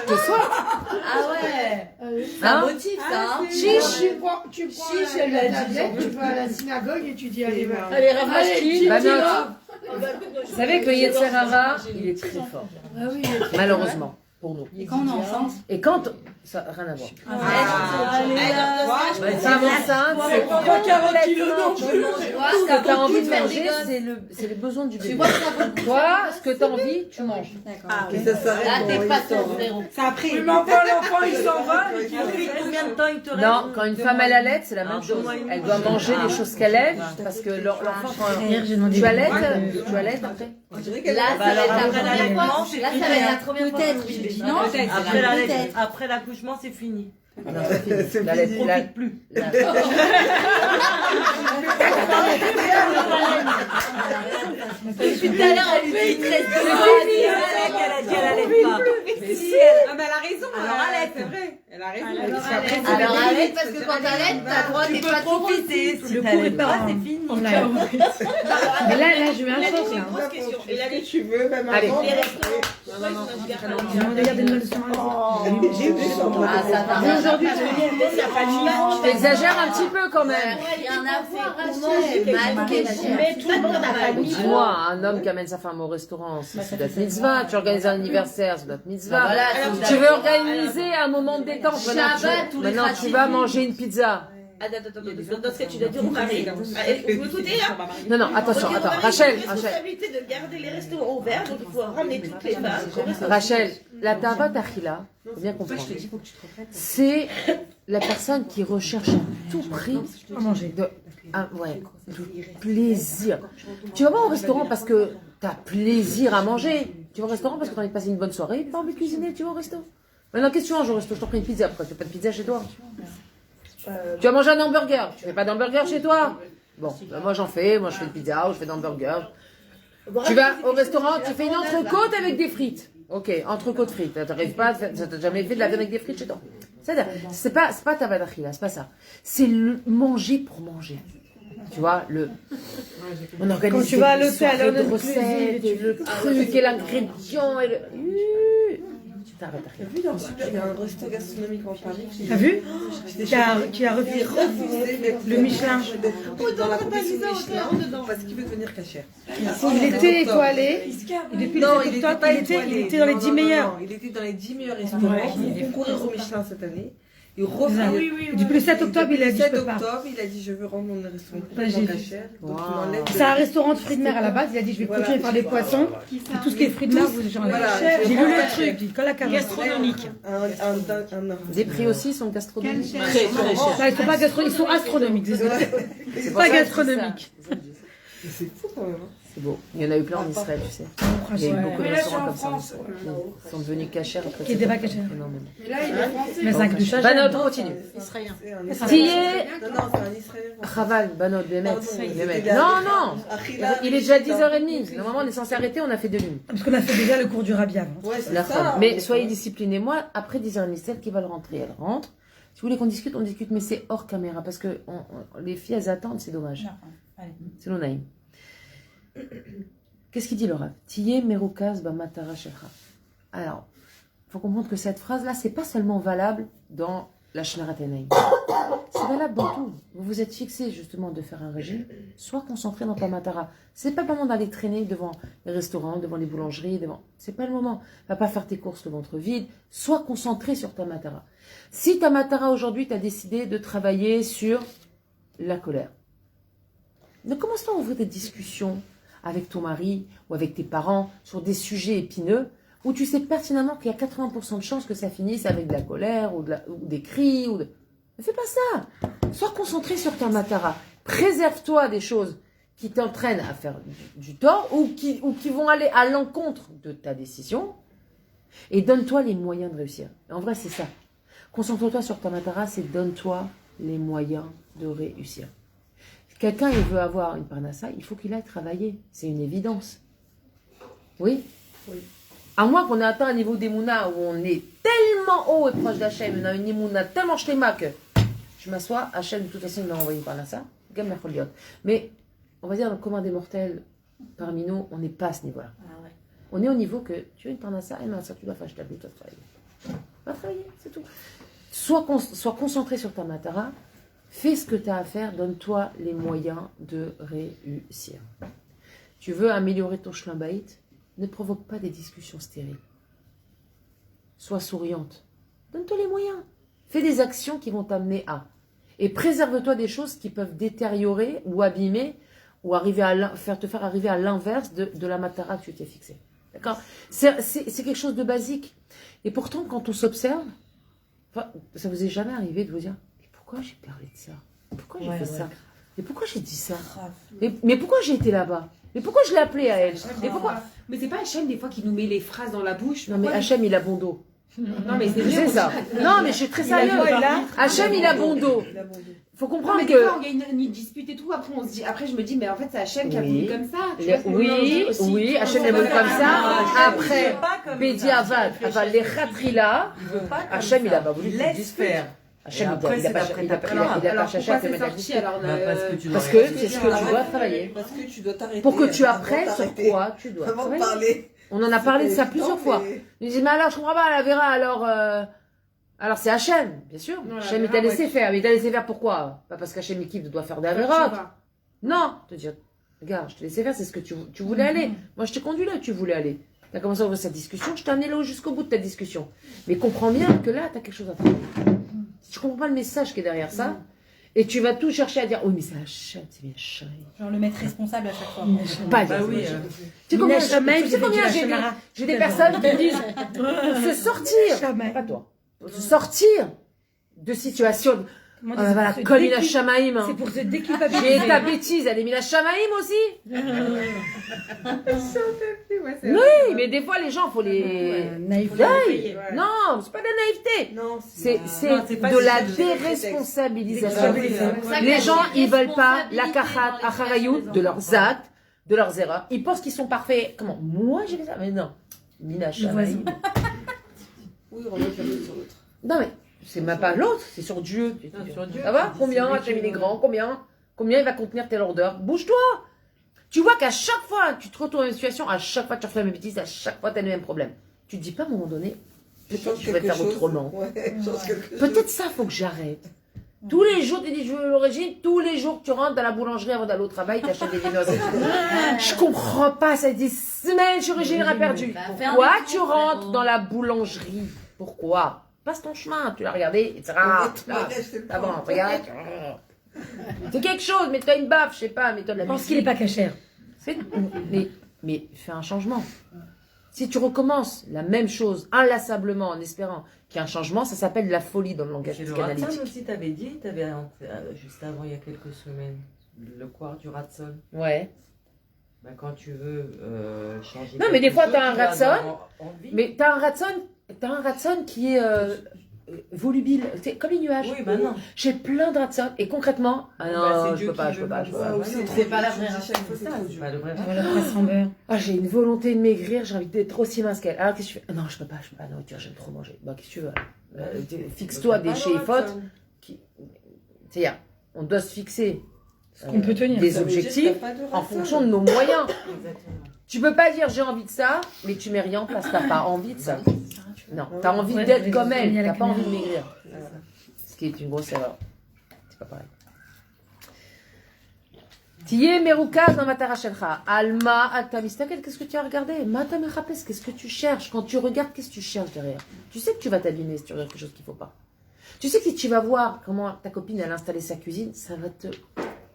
souhaite. Ah ouais. C'est Hein? un motif, ça. Hein. Chiche, tu prends la tablette, tu vas à la synagogue et tu dis allez, va. Allez, Rafashki. Vous savez que le Yetzer Hara, il est très fort. Malheureusement, pour nous. Et quand on est ensemble. Et quand... Ça n'a rien à voir. Allez, Femme enceinte, c'est complètement... Tout ce que tu as envie de manger, c'est les besoins du bébé. Toi, ce que tu as envie, tu manges. Et ça s'arrête. là, t'es pas ton frérot. Ça a pris. l'enfant, il s'en va. Combien de temps il te reste? Non, quand une femme elle allait, c'est la même chose. Elle doit manger les choses qu'elle aime, parce que l'enfant, quand tu allaites après. Là, ça va être la première fois. Là, ça va être la première fois. Peut-être. Non, Après l'accouchement, c'est fini. Non, c'est fini. C'est La fini. lettre- Profite plus. depuis tout à l'heure, elle lui dit, il te reste deux mois. Elle a dit elle allait pas. Mais si, elle a raison. Alors, Arrête, c'est vrai. Elle a raison. Alors arrête, parce que quand t'arrêtes, t'as le droit, t'es pas trop profiter. Si Le cours t'allais est pas, pas c'est fini. Mais là, je mets un choc là. Grosse question. Et là, Que tu veux, même Allez. avant. les restaurants, soit ils sont J'ai demandé hier des nouvelles de son mari. J'ai eu des Ah, ça n'a rien à voir. Tu exagères un petit peu quand même. Rien à voir, Rachel. Mais tout le monde a pas mis. Dis-moi, un homme qui amène sa femme au restaurant, c'est date mitzvah. Tu organises un anniversaire, c'est date mitzvah. Voilà, Tu veux organiser un moment de détente. Shabbat, tous les Maintenant, tu vas manger une pizza. Attends, dans ce que tu dois dire au mari. Vous m'écoutez là? Non, non, attention, Ok, attends. on a Rachel, une responsabilité de garder les restaurants ouverts, donc il faut ramener toutes les femmes au restaurant. Rachel, la tavat achila, faut bien comprendre. C'est la personne qui recherche à tout prix À manger. du plaisir. Tu vas pas au restaurant parce que tu as plaisir à manger. Tu vas au restaurant parce que tu as envie de passer une bonne soirée, tu as envie de cuisiner, tu vas au resto. Maintenant, qu'est-ce que tu manges au resto? Je t'en prie une pizza, pourquoi tu fais pas de pizza chez toi? Tu vas manger un hamburger, tu fais pas d'hamburger chez toi? Bon, ben moi j'en fais, moi je fais de pizza ou je fais d'hamburger. Tu vas au restaurant, tu fais une entrecôte avec des frites. Ok, entrecôte frites. T'arrives pas, t'as jamais fait de la viande avec des frites chez toi. C'est pas ta vadachila, c'est pas ça. C'est le manger pour manger. Tu vois, on organise Quand tu vas à l'hôtel, soirées on a de le recettes, plaisir, et le truc et l'ingrédient et le... T'as vu dans le super, il y a un resto gastronomique en Paris. T'as vu? Qui a refusé le Michelin. Dans la compétition Michelin, parce qu'il veut devenir cachère. Il était étoilé. Et depuis le 7 octobre, il était dans les 10 meilleurs. Il était dans les 10 meilleurs restaurants. Il est courir au Michelin cette année. Il refuse. Depuis le 7 octobre, il a dit je peux pas. Il a dit je veux rendre mon restaurant J'ai cachère. C'est un restaurant de fruits de mer à la base. Il a dit je vais continuer par des poissons. Et tout ce qui est fruits de mer, vous j'enlève. J'ai lu le truc. Il dit quand la carte Gastronomique. Les prix aussi sont gastronomiques. Très cher. Ils sont pas gastronomiques, ils sont astronomiques. C'est pas gastronomique. C'est fou quand même. C'est beau. Il y en a eu plein en Israël, tu sais. Il y a eu beaucoup de restaurants comme ça. Ils sont devenus cachers. Qui n'étaient pas cachers. Énormément. Mais là, il est français. Mais c'est un douche. Banot, on continue. Israélien. Tiye, Non, c'est un Israélien. Chaval, Banot, Bémet. Bémet. Non. Il est déjà 10h30. Normalement, on est censé arrêter, on a fait 2 minutes. Parce qu'on a fait déjà le cours du Rabbi avant. Ouais, c'est ça. Mais soyez disciplinés. Moi, après 10h30, celle qui va le rentrer, elle rentre. Si vous voulez qu'on discute, on discute, mais c'est hors caméra. Parce que les filles, elles attendent, c'est dommage. C'est l'onaïm. Qu'est-ce qu'il dit le Rav? Tiye merukaz b'matara shelcha. Alors, il faut comprendre que cette phrase-là, c'est pas seulement valable dans la Shmirat Einaim. C'est valable dans tout. Vous vous êtes fixé justement de faire un régime, sois concentré dans ta matara. C'est pas le moment d'aller traîner devant les restaurants, devant les boulangeries, c'est pas le moment. Va pas faire tes courses le ventre vide. Sois concentré sur ta matara. Si ta matara aujourd'hui, tu as décidé de travailler sur la colère, ne commence pas à ouvrir des discussions avec ton mari ou avec tes parents sur des sujets épineux où tu sais pertinemment qu'il y a 80% de chances que ça finisse avec de la colère ou des cris. Ne fais pas ça. Sois concentré sur ta matara. Préserve-toi des choses qui t'entraînent à faire du tort ou qui vont aller à l'encontre de ta décision et donne-toi les moyens de réussir. En vrai, c'est ça. Concentre-toi sur ta matara, c'est donne-toi les moyens de réussir. Quelqu'un, il veut avoir une parnassa, il faut qu'il aille travailler. C'est une évidence. Oui. À moins qu'on ait atteint un niveau d'Emouna où on est tellement haut et proche d'Hachem, on a une Emouna tellement shlema que je m'assois, Hachem de toute façon il m'a envoyé une parnassa, mais on va dire dans le commun des mortels, parmi nous, on n'est pas à ce niveau-là. On est au niveau que tu as une parnassa, et non, ça tu dois faire, je t'habille, tu dois travailler. Va travailler, c'est tout. Sois concentré sur ta matara. Fais ce que tu as à faire, donne-toi les moyens de réussir. Tu veux améliorer ton shlambaït, ne provoque pas des discussions stériles. Sois souriante. Donne-toi les moyens. Fais des actions qui vont t'amener à. Et préserve-toi des choses qui peuvent détériorer ou abîmer ou te faire arriver à l'inverse de la matara que tu t'es fixée. D'accord ? C'est quelque chose de basique. Et pourtant, quand on s'observe, ça vous est jamais arrivé de vous dire pourquoi j'ai parlé de ça? Pourquoi j'ai fait ça? Et pourquoi j'ai dit ça? Mais pourquoi j'ai été là-bas? Mais pourquoi je l'ai appelé à elle? Mais pourquoi? Mais c'est pas Hachem des fois qui nous met les phrases dans la bouche. Non mais Hachem il a bon dos. Non mais c'est ça. Non mais je suis très sérieux. Hachem il a bon dos. Faut comprendre mais que. Des fois, il y a une dispute et tout. Après je me dis mais en fait c'est Hachem qui a voulu comme ça. Oui, Hachem a voulu comme ça. Après Bédi Avad, les Khatrila, Hachem il a pas voulu que tu faire. Hachem, il a pas cherché à te mettre parce que c'est ce que tu dois travailler. Parce que tu dois t'arrêter. Pour que tu apprennes sur quoi tu dois travailler. On en a parlé de ça plusieurs fois. Il dit, mais alors, je comprends pas, la Vera, alors c'est Hachem, bien sûr. Hachem, il t'a laissé faire. Mais il t'a laissé faire pourquoi? Pas parce qu'Hachem, il doit faire de la Vera. Non. Te dire, regarde, je t'ai laissé faire, c'est ce que tu voulais aller. Moi, je t'ai conduit là où tu voulais aller. Tu as commencé à ouvrir cette discussion, je t'ai amené là jusqu'au bout de ta discussion. Mais comprends bien que là, tu as quelque chose à faire. Si tu comprends pas le message qui est derrière ça, et tu vas tout chercher à dire, oui, mais c'est Hachem, c'est bien Hachem. Genre le mettre responsable à chaque fois. Pas dire. Tu sais combien j'ai des personnes qui disent se sortir, pas toi, se sortir de situations. Voilà, comme Mina Shamaïm. C'est pour se déculpabiliser. Et ta bêtise, elle est Mina Shamaïm aussi. Oui, mais des fois les gens, faut les. Naïveté. Non, c'est pas de la naïveté. C'est de la déresponsabilisation. Les gens, ils veulent pas la kachat acharayut de leurs actes, de leurs erreurs. Ils pensent qu'ils sont parfaits. Comment? Moi, j'ai fait ça. Mais non. Mina Shamaïm. Oui, on remet la faute sur l'autre. Non, mais. C'est même pas l'autre, c'est sur Dieu. Ça va? Combien Hachem il est grand? Combien il va contenir tes lourdeurs? Bouge-toi! Tu vois qu'à chaque fois, tu te retrouves dans une situation, à chaque fois tu refais la même bêtise, à chaque fois tu as le même problème. Tu te dis pas à un moment donné, peut-être je vais faire autrement. Ouais, Peut-être ça, faut que j'arrête. Tous les jours, tu dis je veux le régime, tous les jours tu rentres dans la boulangerie avant d'aller au travail, tu achètes des viennoiseries. Je comprends pas, ça fait des semaines, je suis régime perdu. Pourquoi tu rentres dans la boulangerie? Pourquoi? Passe ton chemin, tu l'as regardé, etc. Ah bon, regarde. Fais quelque chose, mets-toi une baffe, je sais pas, mets-toi de la Je pense qu'il n'est pas cachère. Mais fais un changement. Si tu recommences la même chose inlassablement en espérant qu'il y ait un changement, ça s'appelle de la folie dans le langage C'est le psychanalytique. Ratson aussi, t'avais dit, juste avant, il y a quelques semaines, le quart du Ratson. Ouais. Ben, quand tu veux changer. Non, mais des fois, quelque tu as un chose, tu vas Ratson, avoir envie. mais tu as un Ratson qui est volubile, c'est comme les nuages. Oui, ben non. J'ai plein de Ratson et concrètement, ah non, Bah, c'est je Dieu peux qui pas. C'est pas la vraie Rachel. C'est pas le vrai. Voilà, pas sans beurre. Ah, j'ai une volonté de maigrir, j'ai envie d'être aussi mince qu'elle. Alors, qu'est-ce que tu fais? Non, je peux pas, la nourriture, j'aime trop manger. Bah, qu'est-ce que tu veux? Fixe-toi des chez-fautes. C'est-à-dire, on doit se fixer qu'on peut tenir. des objectifs en fonction de nos moyens. Exactement. Tu peux pas dire j'ai envie de ça, mais tu mets rien en place, t'as pas envie de ça. Non, t'as envie d'être comme elle, t'as pas envie de maigrir. Ce qui est une grosse erreur. C'est pas pareil. Tiye meroukaz dans Matara Shelcha. Alma Altamista, qu'est-ce que tu as regardé? Mata Mechapes, qu'est-ce que tu cherches? Quand tu regardes, qu'est-ce que tu cherches derrière? Tu sais que tu vas t'abîmer si tu regardes quelque chose qu'il faut pas. Tu sais que si tu vas voir comment ta copine elle a installé sa cuisine, ça va te...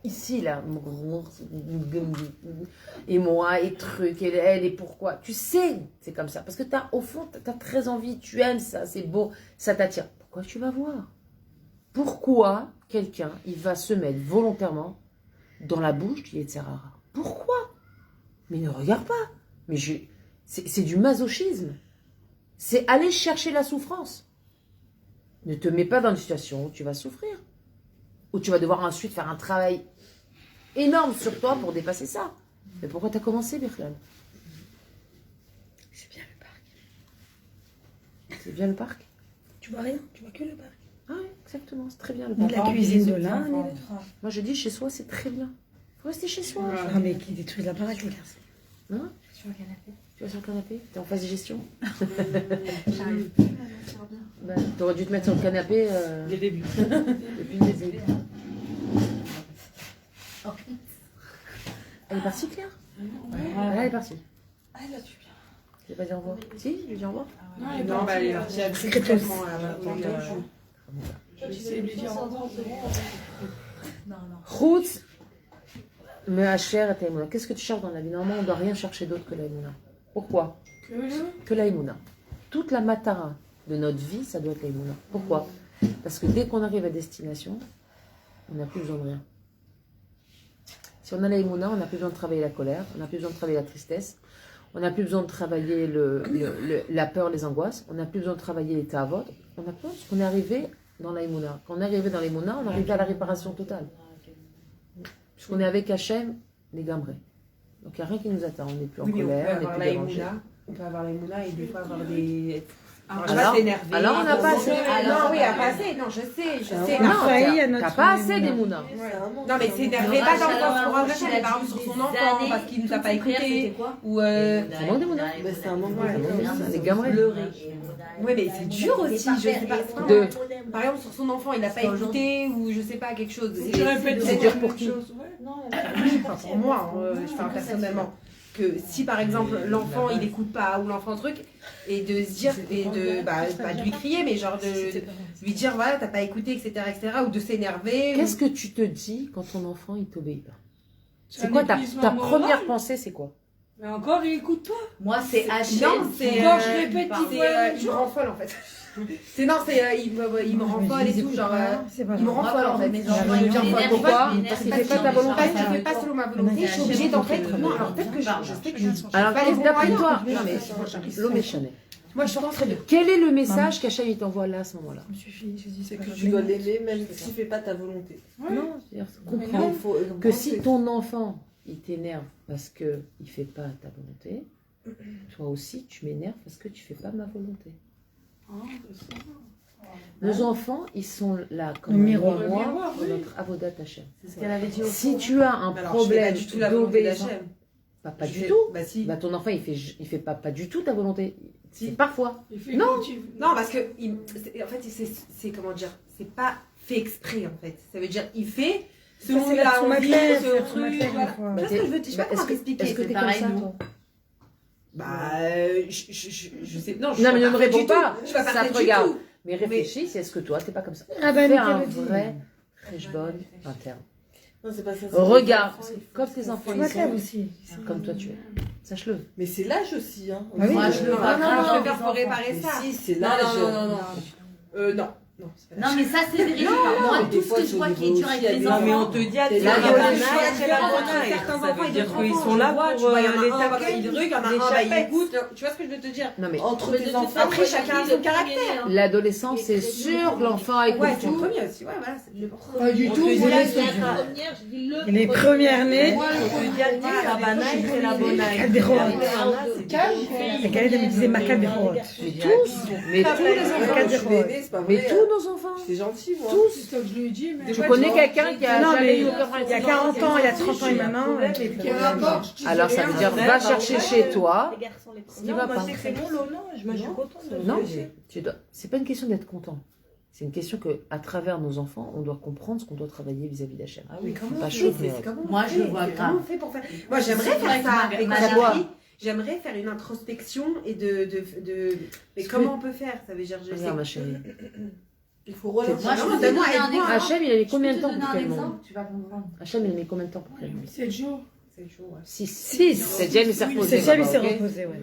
Ici, là, et moi, et truc, et elle, et pourquoi. Tu sais, c'est comme ça. Parce que au fond, tu as très envie, tu aimes ça, c'est beau, ça t'attire. Pourquoi tu vas voir? Pourquoi quelqu'un, il va se mettre volontairement dans la bouche du Yetzirara? Pourquoi? Mais ne regarde pas. Mais c'est du masochisme. C'est aller chercher la souffrance. Ne te mets pas dans une situation où tu vas souffrir. Où tu vas devoir ensuite faire un travail énorme sur toi pour dépasser ça. Mais pourquoi tu as commencé, Birklan? C'est bien le parc. C'est bien le parc? Tu vois rien, tu vois que le parc. Ah oui, exactement, c'est très bien le Ni parc. la cuisine de là, ni Moi je dis chez soi, c'est très bien. Faut rester chez soi. Ah, mais qui détruisent la baraque, les garçons. Hein? Sur le canapé. Tu vas sur le canapé? T'es en phase de gestion? J'arrive. Bah, t'aurais dû te mettre sur le canapé Les débuts. depuis le début. Elle est partie, Claire? Elle est partie. Elle a du bien. Je vais pas dire au revoir. Si, je lui dis au revoir. Non, bah, elle est partie discrètement. J'essaie de lui dire encore. Route, me hacher et taïmouna. Qu'est-ce que tu cherches dans la vie? Normalement, on ne doit rien chercher d'autre que l'aïmouna. Pourquoi? Que l'aïmouna. Toute la matara de notre vie, ça doit être l'aïmouna. Pourquoi? Parce que dès qu'on arrive à destination, on n'a plus besoin de rien. Si on a l'aïmouna, on n'a plus besoin de travailler la colère, on n'a plus besoin de travailler la tristesse, on n'a plus besoin de travailler la peur, les angoisses, on n'a plus besoin de travailler les ta'avot, on a peur parce qu'on est arrivé dans l'aïmouna. Quand on est arrivé dans l'aïmouna, on est arrivé à la réparation totale. Puisqu'on est avec Hachem, les gambrés. Donc il n'y a rien qui nous attend, on n'est plus en colère, on n'est plus dérangé. On peut avoir les mounas et des fois avoir des... Alors on n'a pas assez. Non, oui, pas assez. Non, je sais. Non, t'as pas assez des mounas. Non, mais s'énerver pas dans le sens pour Hachem, mais par exemple sur son enfant, parce qu'il nous a pas écouté. Ou C'est un manque des mounas. C'est un manque C'est des gambrés. oui, mais c'est dur aussi, je sais pas. Par exemple, sur son enfant, il n'a pas écouté, ou je sais pas, quelque chose. C'est dur pour qui? Pour moi, personnellement. Que si par exemple l'enfant il écoute pas ou l'enfant truc, et de se dire, et de pas de lui crier, mais genre de lui dire voilà, t'as pas écouté, etc., ou de s'énerver. Qu'est-ce que tu te dis quand ton enfant il t'obéit pas? C'est quoi ta première pensée, c'est quoi? Mais encore, il écoute pas. Moi, c'est Hachem. Non, c'est Quand je répète, il me rend folle en fait. Il me rend folle et tout, genre il me rend folle en fait. Pourquoi? Parce qu'il fait pas ta volonté. Je fais pas selon ma volonté, je suis obligée d'en faire. Non, alors peut-être que je sais que je alors d'après toi, l'homme est chané. Moi je t'entends très bien. Quel est le message qu'Hachem il t'envoie là à ce moment-là? C'est que tu dois l'aimer même s'il ne fait pas ta volonté. Non, c'est-à-dire comprends que si ton enfant il t'énerve parce que il fait pas ta volonté, toi aussi tu m'énerves parce que tu fais pas ma volonté. Nos enfants, ils sont là comme un miroir de notre avodat Hachem. C'est ce qu'elle avait dit au Si tu as un problème du tout la volonté d'Hachem. Pas du fais- tout. Bah si. Bah, ton enfant, il fait pas du tout ta volonté. Si. C'est parfois. Non, non, parce que en fait, c'est comment dire, c'est pas fait exprès en fait. Ça veut dire, il fait selon c'est la son envie, athlète, ce son athlète, truc. Voilà. des fois. Bah, Tu vois ce que je veux dire, je sais pas comment t'expliquer. Est-ce que c'est t'es pareil, comme ça, nous. toi? Bah, je sais. Non, je suis Non, mais ne me parfaite réponds du pas. tout. Je suis pas Ça parfaite te du regarde. tout. Mais réfléchis, c'est est-ce que toi, t'es pas comme ça? Ah bah, Fais Mickaël un le dit. vrai bonne interne. Non, c'est pas ça. Regarde, comme tes enfants, C'est ils ma clé sont aussi. comme toi tu es. Sache-le. Mais c'est l'âge aussi, hein. Ah oui. Moi, je le vois. Non, Je non, préfère pour réparer Mais ça. si, c'est Non, l'âge. non. Non, c'est pas Non, mais ça, c'est vérifié. Moi, tout ce que je vois qui est dur avec les Non, mais on enfants. te dit à C'est la là, bonne il y a âge, des c'est la différences bonne entre âge. certains Ça enfants veut et dire d'autres qu'ils enfants. sont là Tu pour vois, il y en a les un, il taquer, truc, il y en a les un, bah, il chapettes. écoute. Tu vois ce que je veux te dire? Non mais Entre tes enfants. Après, chacun a son caractère. l'adolescence, c'est sûr que l'enfant écoute Ouais, c'est le tout. premier aussi. Ouais, voilà, c'est le Pas du On tout. te dit moi, à c'est- Les premières nées. On te dit à dire la bonne âge, c'est la bonne âge. Calderon. Calme. La Khaled, elle me disait ma Calderon. Mais tous les enfants. Mais tous nos enfants. C'est gentil, moi. Tous. C'est ça que je lui ai dit, mais. Tu connais quelqu'un qui a Non, jamais mais eu aucun problème. il y a 40 ans, il y a 30 ans et maintenant. Quel rapport? Je disais Alors ça veut rien. dire va chercher chez toi Les garçons, les ce qui Non, va moi, pas. c'est que c'est mon lot, non. Moi, je suis contente de Non, le tu dois. C'est pas une question d'être content. C'est une question que, à travers nos enfants, on doit comprendre ce qu'on doit travailler vis-à-vis d'Hachem. Ah oui, comment Pas on chaud, fait, mais c'est comment on Moi, je fait, le vois c'est grave. comment on fait pour faire. Moi, j'aimerais C'est vrai faire que ça ma- avec ma ma voix. fille. J'aimerais faire une introspection et de. Mais comment on peut faire? Ça veut dire, je sais. Regarde ma chérie. Il faut relancer. Moi, je Non, peux te donne-moi, donner un aide-moi. exemple. Hachem, il a mis Je combien peux de te temps pour donner créer un le monde? exemple, tu vas comprendre. Hachem, il a mis combien de temps pour créer le monde? 7 jours. 6. 7e, il s'est reposé. C'est ça, il s'est ok reposé, ouais.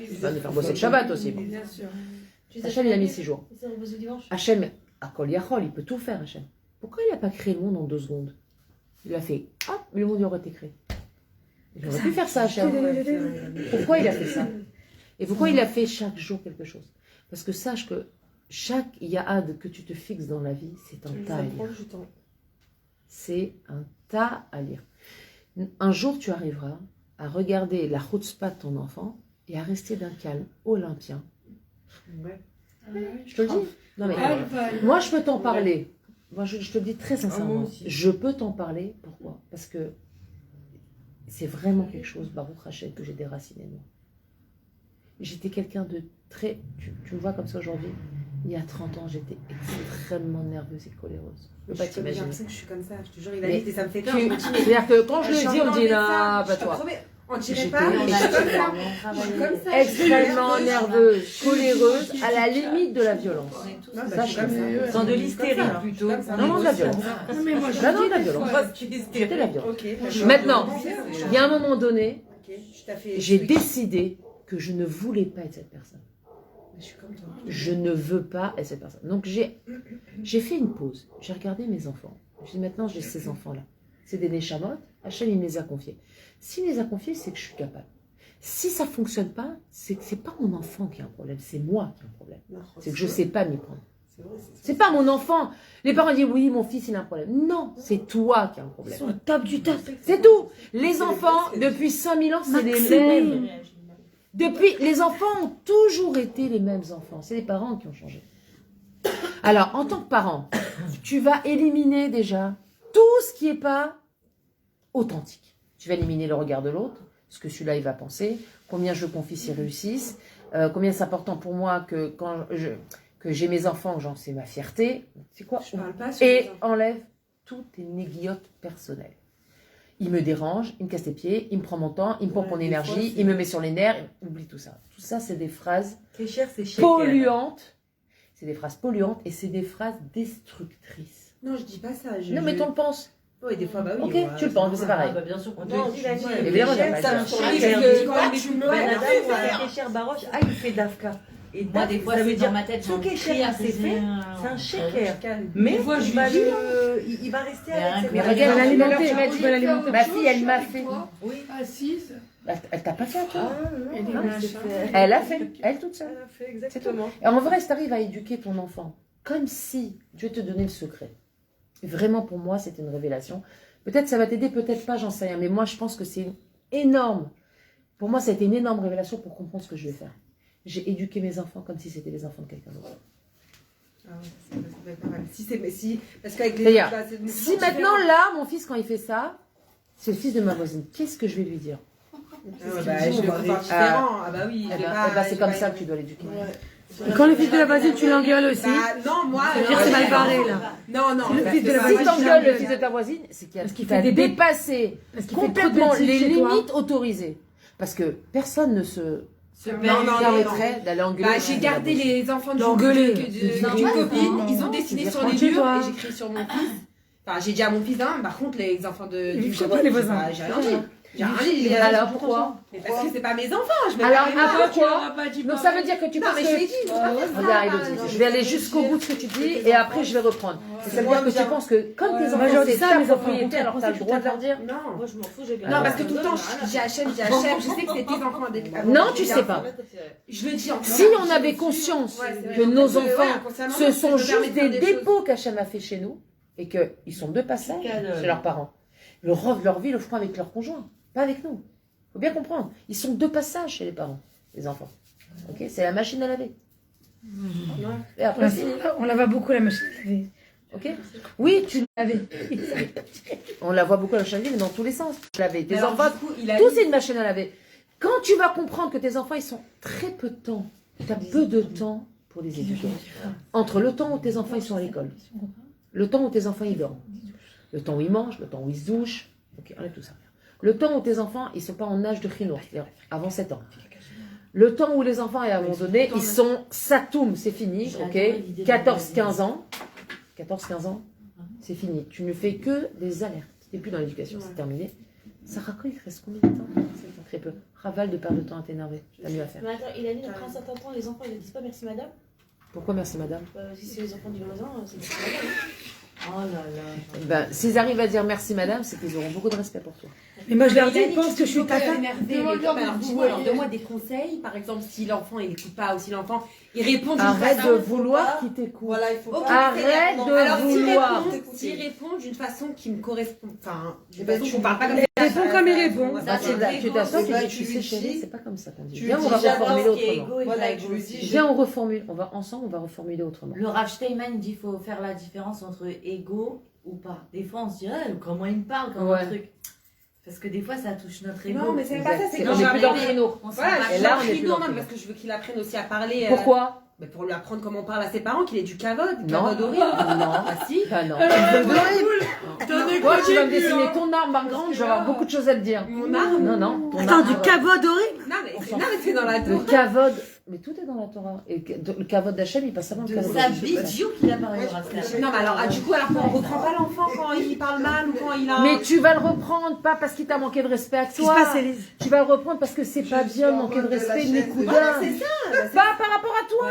Il va nous faire bosser le Shabbat aussi. bon. Bien sûr. Hachem, il a mis 6 jours. Il s'est reposé dimanche. Hachem, à Kol Yachol, il peut tout faire, Hachem. Pourquoi il n'a pas créé le monde en 2 secondes? Il a fait, hop, le monde aurait été créé. Il aurait pu faire ça, Hachem. Pourquoi il a fait ça? Et pourquoi il a fait chaque jour quelque chose? Parce que sache que chaque ya'ad que tu te fixes dans la vie, c'est un tas à lire. C'est un tas à lire. Un jour, tu arriveras à regarder la chutzpah de ton enfant et à rester d'un calme olympien. Je te le dis. Non, mais moi, je peux t'en parler. Moi, je te le dis très sincèrement. Je peux t'en parler. Pourquoi? Parce que c'est vraiment quelque chose, Baruch Hashem, que j'ai déraciné de moi. J'étais quelqu'un de très... Tu me vois comme ça aujourd'hui. Il y a 30 ans, j'étais extrêmement nerveuse et coléreuse. Je peux pas J'ai t'imaginer. l'impression que je suis comme ça. Je te jure, il a Mais dit et ça me fait peur. C'est-à-dire que quand je le dis, on me dit non, pas toi. On dirait J'étais pas, mais je suis comme ça. Je suis comme ça. extrêmement nerveuse, coléreuse, à la limite de la violence. Non, bah, Ça, je suis comme ça. Dans de l'hystérie plutôt. Non, non, de la violence. Non, mais moi, je Non, non, de la dis des violence. fois. C'était la violence. Ok, d'accord. Maintenant, il y a un moment donné, Ok, je t'ai fait. j'ai décidé que je ne voulais pas être cette personne. Je suis comme toi. Je ne veux pas être cette personne. Donc j'ai fait une pause. J'ai regardé mes enfants. J'ai dit maintenant j'ai ces enfants-là. C'est des Neshamot. Hachem il me les a confiés. S'il me les a confiés, c'est que je suis capable. Si ça ne fonctionne pas, c'est que c'est pas mon enfant qui a un problème, c'est moi qui ai un problème. C'est que je ne sais pas m'y prendre. C'est pas mon enfant. Les parents disent oui, mon fils il a un problème. Non, c'est toi qui as un problème. Ils sont au top du top. C'est tout. Les enfants, depuis 5000 ans, c'est les mêmes. Les enfants ont toujours été les mêmes enfants. C'est les parents qui ont changé. Alors, en tant que parent, tu vas éliminer déjà tout ce qui n'est pas authentique. Tu vas éliminer le regard de l'autre, ce que celui-là il va penser, combien je confie s'ils réussissent, combien c'est important pour moi que j'ai mes enfants, genre c'est ma fierté. C'est quoi? Je parle pas sur Et les enfants. enlève toutes tes néguillottes personnelles. Il me dérange, il me casse les pieds, il me prend mon temps, il me pompe mon énergie, il me met sur les nerfs, oublie tout ça. Tout ça, c'est des phrases Kécher, c'est shaker. polluantes. C'est des phrases polluantes et c'est des phrases destructrices. Non, je dis pas ça. Non, mais tu le penses. Oui, des fois, bah oui. Ok, tu le penses, mais c'est pareil. Bien sûr qu'on Non, te dit la vie. Évidemment, j'ai pas Ça dit. me Oui, change. parce que quand tu me Madame, Kécher Baroche, il fait Dafka. Et Moi, des fois, ça veut c'est dire dans ma tête, tout j'ai Kécher envie de assez fait, crier, c'est un shaker. Mais Des fois, je il va lui dis, il va rester Mais avec ses Mais parents. regarde, l'alimenter, tu tu peux l'alimenter. Ma fille, elle m'a fait. Oui. Assise. Elle t'a pas fait à toi. Et des Non, machins. Elle a fait, elle toute seule. Elle a fait exactement. Et en vrai, si tu arrives à éduquer ton enfant, comme si Dieu te donnait le secret. Vraiment, pour moi, c'était une révélation. Peut-être ça va t'aider, peut-être pas, j'en sais rien. Mais moi, je pense que c'est énorme. Pour moi, ça a été une énorme révélation pour comprendre ce que je vais faire. J'ai éduqué mes enfants comme si c'était les enfants de quelqu'un d'autre. Ah ouais, ça va être pas mal. Parce qu'avec les C'est-à-dire, si maintenant, là, mon fils, quand il fait ça, c'est le fils de ma voisine, qu'est-ce que je vais lui dire? Je le prépare différent. Ah bah oui. C'est comme ça que tu dois l'éduquer. Et quand le fils de la voisine, tu l'engueules aussi. Non, moi. C'est mal barré, là. Non. Le fils de la Si voisine, t'engueules le fils de ta voisine, c'est qu'il fait des dépassé complètement les limites autorisées. Parce que personne ne se permettrait d'aller engueuler. J'ai gardé les enfants d'une copine, ils ont dessiné sur les murs et j'écris sur mon fils. Enfin, j'ai dit à mon fils, par contre, les enfants du pas les voisins. j'ai rien dit. Alors pourquoi? Parce que c'est pas mes enfants. Alors pourquoi? Donc ça veut dire que tu penses que... Regarde, Elodie, je vais aller jusqu'au bout de ce que tu dis et après je vais reprendre. Ça veut dire que tu penses que comme tes enfants c'est ta propriété, alors tu as le droit de leur dire? Non, moi je m'en fous, je garde. Non, parce que tout le temps, j'achète, je sais que c'est tes enfants. Non, tu sais pas. Je le dis encore. Si on avait conscience que nos enfants, ce sont juste des dépôts qu'Hachem a fait chez nous et qu'ils sont de passage chez leurs parents, leur vie le feront avec leur conjoint. Pas avec nous. Faut bien comprendre. Ils sont de passage chez les parents, les enfants. Ok, c'est la machine à laver. Et après, on la voit beaucoup la machine à laver. Ok. Oui, tu l'avais. On la voit beaucoup la machine à laver, mais dans tous les sens. Laver. Tes enfants, tout c'est une machine à laver. Quand tu vas comprendre que tes enfants, ils sont très peu de temps, tu as peu de temps pour les éduquer. Entre le temps où tes enfants ils sont à l'école, le temps où tes enfants ils dorment, le temps où ils mangent, le temps où ils se douchent. Ok, enlève tout ça. Le temps où tes enfants, ils ne sont pas en âge de chinois, c'est-à-dire avant 7 ans. Le temps où les enfants, à un moment donné, ils sont satoum, c'est fini, ok 14-15 ans, c'est fini. Tu ne fais que des alertes. Tu n'es plus dans l'éducation, c'est terminé. Sarah, il te reste combien de temps? C'est très peu. Raval de perdre de temps à t'énerver. T'as mieux à faire. Mais attends, il a dit après un certain temps, les enfants, ils ne disent pas merci madame. Pourquoi merci madame? Si c'est les enfants du voisin, c'est merci madame. Oh là là. Ben, s'ils arrivent à dire merci madame, c'est qu'ils auront beaucoup de respect pour toi. Mais moi je leur dis, ils pensent que je suis tata. Donne-moi des conseils. Par exemple, si l'enfant il n'écoute pas ou si l'enfant il répond d'une façon. Arrête de vouloir qu'il t'écoute. Voilà, il faut pas. Arrête de vouloir. S'il répond d'une façon qui me correspond. Enfin, d'une façon qu'on parle pas comme ça. Il répond comme il répond. Tu t'assois, tu sais chérie, c'est pas comme ça qu'on dit. Viens, on va reformuler autrement. Voilà, je lui dis. Viens, on reformule. On va ensemble, on va reformuler autrement. Le Rav Steinman dit qu'il faut faire la différence entre ego ou pas. Des fois, on se dit, comment il me parle, comme un truc. Parce que des fois, ça touche notre ego. Non, mais c'est pas ça, c'est quand quand on est plus dans le j'arrive. créneau. Voilà, Et là, on est plus dans le créneau. parce que je veux qu'il apprenne aussi à parler. Pourquoi? Pour lui apprendre comment on parle à ses parents, qu'il ait du kavod. Non. Kavod horrible. Non. Ah si. Ah non. Toi, Tu vas me dessiner ton arme, par grande, je vais avoir beaucoup de choses à te dire. Mon arme. Non. Attends, du kavod horrible. Non, mais c'est dans la Le Torah. kavod, mais tout est dans la Torah. Et le kavod d'Hachem, il passe avant le kavod sa d'Hachem. vision qu'il a parlé au Rav Steinman. Non, mais alors, du coup, on reprend pas l'enfant quand il parle mal ou quand il a. Mais tu vas le reprendre, pas parce qu'il t'a manqué de respect à toi. Tu vas le reprendre parce que c'est pas bien de manquer de respect, Nikuda. C'est ça. Pas par rapport à toi.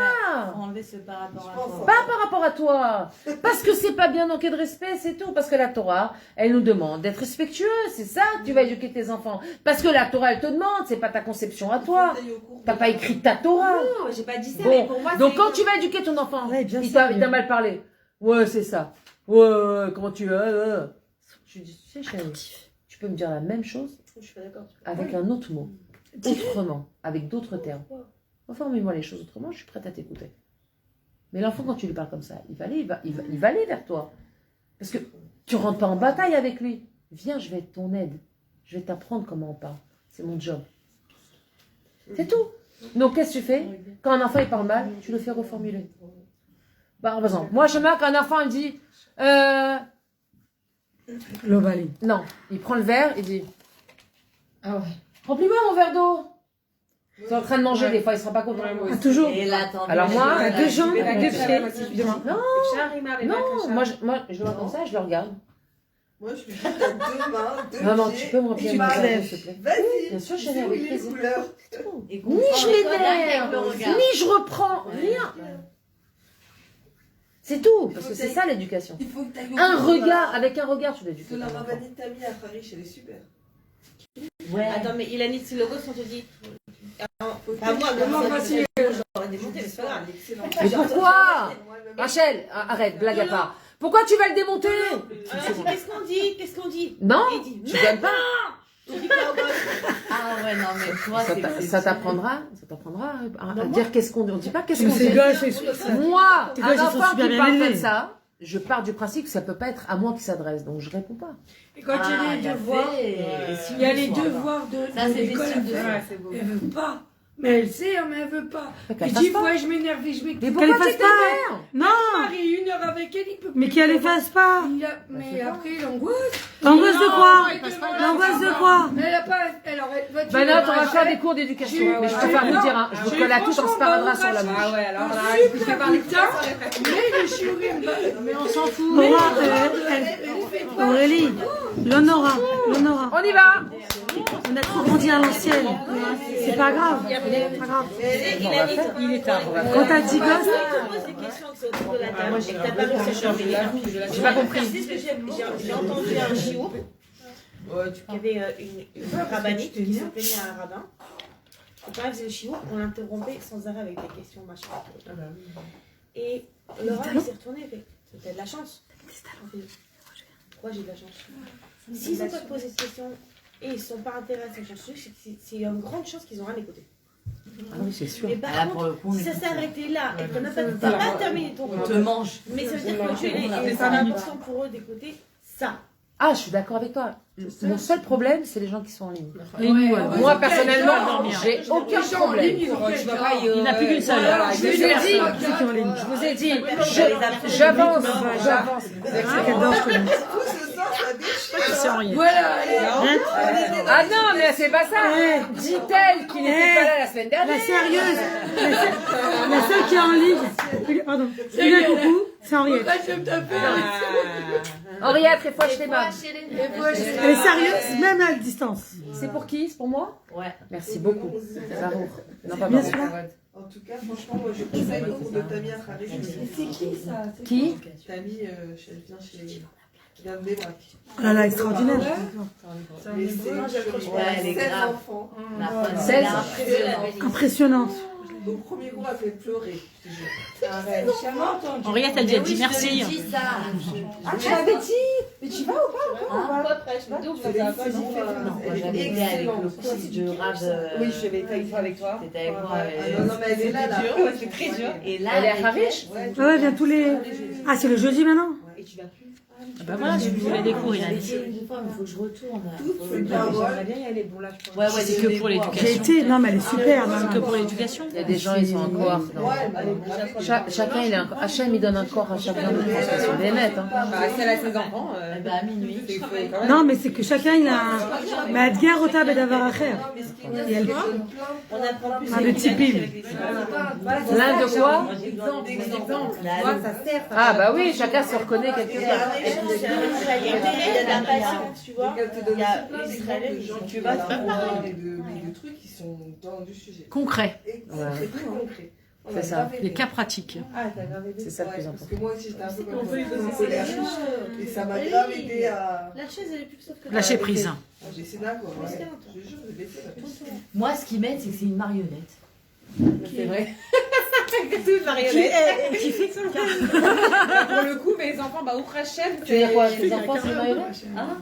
Faut enlever ce par rapport à toi. Pas par rapport à toi. Parce que c'est pas bien de manquer de respect, c'est tout. Parce que la Torah, elle nous demande d'être respectueux. C'est ça que tu vas éduquer tes enfants. Parce que la Torah, elle te demande, c'est pas ta conception à toi. T'as pas écrit ta Torah. Non, j'ai pas dit ça, Bon. mais pour moi, Donc quand tu vas éduquer ton enfant, Ouais, bien il sûr, t'a bien. mal parlé. Ouais, c'est ça. Ouais, comment tu vas Je dis, tu sais, chérie, tu peux me dire la même chose Je suis pas d'accord. avec un autre mot, autrement, avec d'autres termes. Reformule-moi les choses autrement, je suis prête à t'écouter. Mais l'enfant, quand tu lui parles comme ça, il va aller vers toi. Parce que tu rentres pas en bataille avec lui. Viens, je vais être ton aide. Je vais t'apprendre comment on parle. C'est mon job. C'est tout. Donc, qu'est-ce que tu fais? Quand un enfant il parle mal, tu le fais reformuler. Bah, par exemple, moi, je me quand un enfant il dit L'ovalie. non, il prend le verre, il dit remplis-moi mon verre d'eau. Tu es en train de manger, des fois, il ne se rend pas compte. Ah, toujours. Et là, attends. Alors moi, À deux jambes, à deux pieds. non, moi, je le vois comme ça, je le regarde. Moi, je suis juste à deux mains, deux Maman, pieds, tu peux me remplir et mon je verre d'eau, m'enlève. s'il te plaît? Vas-y. Bien sûr, Tu chérie, sais où avec il est, plaisir. couleur. Et Ni je m'énerve, ni je reprends, rien. C'est tout, parce que c'est ça l'éducation. Il faut que t'ailles au Un cours regard, avec un regard, tu l'éduques. de la rabbinite Tammy à Farish, elle est super. Ouais. Attends, mais il a mis si le gosse, on te dit. Ah, moi, J'aurais démonté, mais c'est pas grave. Mais pourquoi Rachel, arrête, blague à part. Pourquoi tu vas le démonter? Qu'est-ce qu'on dit? Qu'est-ce qu'on dit? Non, Il dit, tu donnes pas. Ah ouais, non, mais toi, Ça t'apprendra à dire qu'est-ce qu'on dit. On dit pas qu'est-ce qu'on dit. C'est gosse, c'est ça. Moi, Tes un gosses, ils sont enfant super qui bien parle élevés. comme ça, je pars du principe que ça peut pas être à moi qui s'adresse, donc je réponds pas. Et quand il y a les devoirs, il y a les devoirs de l'école, elle veut pas. Mais elle sait, mais elle veut pas. Je dis, ouais, je m'énerve et je m'écoute. Mais pourquoi tu t'énerves? Non! Marie, 1 heure avec elle, il peut. Mais qu'elle efface pas! Mais après, l'angoisse. L'angoisse de quoi? L'angoisse de quoi? Mais elle a pas. Elle aurait. Bah non, on va faire des cours d'éducation. Mais je préfère vous dire, hein, je vous colle à tout en sparadrap sur la bouche. Ah ouais, alors là, je vais parler de ça. Mais le shiurim, mais on s'en fout. Aurélie, l'Honora. On y va! On a trop grandi à l'ancienne. C'est pas grave. C'est pas grave. Il est tard. Quand t'as 10 gosses. Des questions qui sont autour de la table et que t'as pas réussi à changer. J'ai pas compris. J'ai entendu un chiour. Il y avait une rabbinite qui se plaignait à un rabbin. Et quand elle faisait le chiour, on l'interrompait sans arrêt avec des questions, machin. Et le rabbin s'est retourné et fait t'as de la chance. Pourquoi j'ai de la chance? S'ils n'ont pas posé de questions et ils ne sont pas intéressés à changer, c'est une grande chance qu'ils n'ont rien écouté. Ah oui, c'est sûr. Mais par contre, si ça s'est arrêté là et qu'on n'a pas terminé ton On te mange. mais ça veut dire que c'est important pour eux d'écouter ça. Ah, je suis d'accord avec toi. Mon seul problème, c'est les gens qui sont en ligne. Moi, personnellement, j'ai aucun problème. Il n'a plus qu'une seule. Je vous ai dit, j'avance. Ah non, mais c'est pas ça. Dit-elle qu'il n'était pas là la semaine dernière. La sérieuse. La seule qui est en ligne. Pardon. Coucou, c'est Henriette. Henriette, et fois je t'aime. Elle est sérieuse, même à distance. C'est pour qui? C'est pour moi? Ouais. Merci beaucoup. Barour. Non, pas Bien Barour. sûr. En tout cas, franchement, moi je conseille le cours de Tamia Harari. C'est qui ça? Qui? Tamie, elle vient chez. Elle vient de Bébrac. Oh là là, extraordinaire. Mais c'est. Ouais, elle est 16 grave. enfants. 16. Impressionnante. Au premier cours, elle fait pleurer. Je te jure. Henriette, elle dit merci. Ah, tu l'avais dit? Mais tu vas ou pas? Moi, j'avais été avec le cours de Rav. Oui, je vais être une fois avec toi. C'était avec moi. Non, mais elle est là, là. C'est très dur. Et là, Elle est à Harish? Ouais, vient tous les. Ah, c'est le jeudi maintenant? Et tu vas plus. Bah voilà, je lui ai des cours, il a dit. Une fois, il faut que je retourne. J'aimerais bien y aller. Bon, là, je pense. Ouais, C'est que pour l'éducation. J'ai été. Non, mais elle est super. C'est que pour l'éducation. Il y a des gens, ils sont en cohorte. Chacun, il est un corps. Hachem, il donne un corps à chacun de transmission. Des nets, hein. Si elle a ses enfants, Bah, à minuit. Non, mais c'est que chacun, il a un. Mais à guerre au table et d'avoir à faire. Et elle. On apprend plus Ah, le typing. L'un de quoi? Exemple. Tu vois, ça sert. Ah bah oui, chacun se reconnaît quelque part. Il y a de la patience, tu vois. Il y a l'Israélien qui Tu vas trouver des trucs qui sont dans du sujet. Concret. C'est très concret. C'est ça. Les cas pratiques. C'est ça le plus Parce important. que moi aussi, j'étais un peu comme ça en colère. Et ça m'a grave aidé à. La chaise, elle est plus soft que la Lâcher prise. J'ai essayé là, quoi. Je te jure, j'ai baissé la prise. Moi, ce qui m'aide, c'est que c'est une marionnette. C'est vrai. C'est une marionnette. Qui fait ça? Pour le coup, mes enfants, bah, ouvre Hachem. Tu veux dire quoi? Tes enfants, c'est une marionnette? Hein?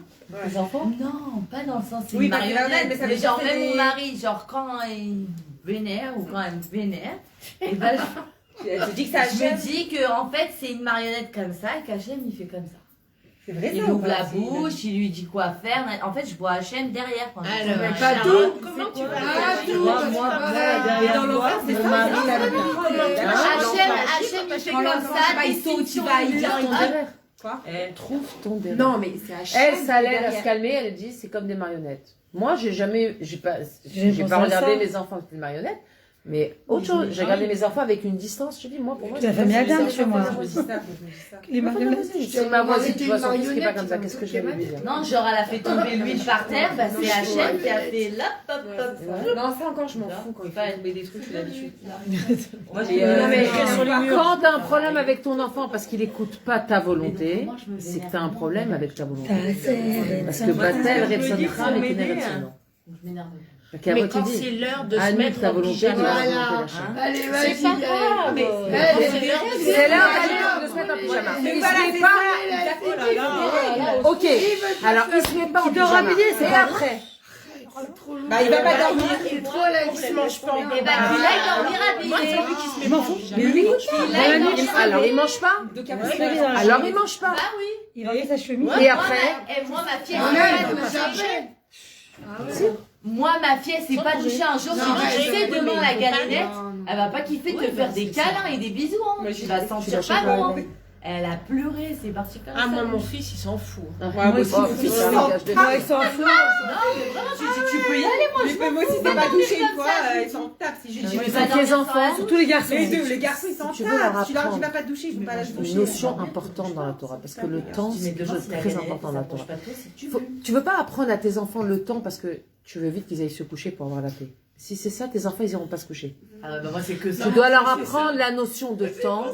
Tes enfants? Non, pas dans le sens c'est Oui, une pas une marionnette, marionnette. mais ça Mais veut genre, dire même des- mon mari, genre, quand il vénère ou quand elle me vénère, et ben, Tu dis que ça je me Hachem. dis que en fait, c'est une marionnette comme ça et qu'Hachem, il fait comme ça. C'est vrai, Il ça, ou ouvre pas? la bouche, il lui dit quoi faire. En fait, je vois Hachem derrière. Quand je Mais fais pas ça. tout. Comment tu vas Moi, Et dans l'horaire, c'est ça. Hachem, il fait comme ça, il saute, il va, il vient, il vient. Quoi? Trouve ton derrière. Non, mais c'est Hachem. Elle, ça l'aide à se calmer, elle dit c'est comme des marionnettes. Moi, j'ai pas pensé à regardé ça. mes enfants avec des marionnettes, mais autre chose, j'ai regardé mes enfants avec une distance. Je dis, moi, pour moi, Tu as fait mis Adam chez moi. Je me dis ça. Les marionnettes. C'est ma voisine, tu vois son fils qui est pas comme ça, qu'est-ce que je vais lui dire? Non, genre, elle a fait tomber l'huile par terre, bah c'est Hachem qui a fait là, hop, hop. Non, ça encore, je m'en fous quand il faut tomber des trucs, j'ai l'habitude. Moi, Non, mais sur les murs. quand t'as un problème avec ton enfant parce qu'il écoute pas ta volonté, c'est que t'as un problème avec ta volonté. Parce que Batel, Repsontra, mais Keneretsono. Je m'énerve. Mais quand c'est l'heure de se mettre ta en volonté, pyjama, Voilà. Allez, vas-y. c'est pas grave. c'est l'heure d'aller de se mettre en pyjama. Il se met pas. Ok. Alors il se met pas en pyjama. Et après, Bah, il va pas dormir. Et moi, là, il se mange pas. Et bah, puis là, il dormira habillé. Moi, c'est lui qui se met Je m'en pas. fous. Jamais. Mais lui, Alors, il mange pas Alors, il mange pas. Bah oui. il va enlever sa chemise. Et après Et moi, ma fille, elle s'est pas douchée. Moi, ma fille, elle s'est pas douchée un jour. Si tu sais, demain, la galinette, elle va pas kiffer de te faire des câlins et des bisous. Tu vas sentir pas bon. Elle a pleuré, c'est parti comme ça. Ah, moi, mon fils, il s'en fout. Moi aussi, mon fils, Ils sont en fou. Tu peux y aller, moi, je Mais moi aussi, c'est pas douché une fois, ils s'en tapent. Si je dis, tes enfants, Surtout les garçons. les deux, les garçons, ils s'en Tu veux leur tapent. Tu leur dis, apprendre va pas te doucher, je veux pas la doucher. une notion importante dans la Torah, parce que le temps, c'est quelque chose de très important dans la Torah. Tu veux pas apprendre à tes enfants le temps parce que tu veux vite qu'ils aillent se coucher pour avoir la paix. Si c'est ça, tes enfants, ils iront pas se coucher. Ah bah moi, c'est que ça. Tu dois leur apprendre la notion de temps,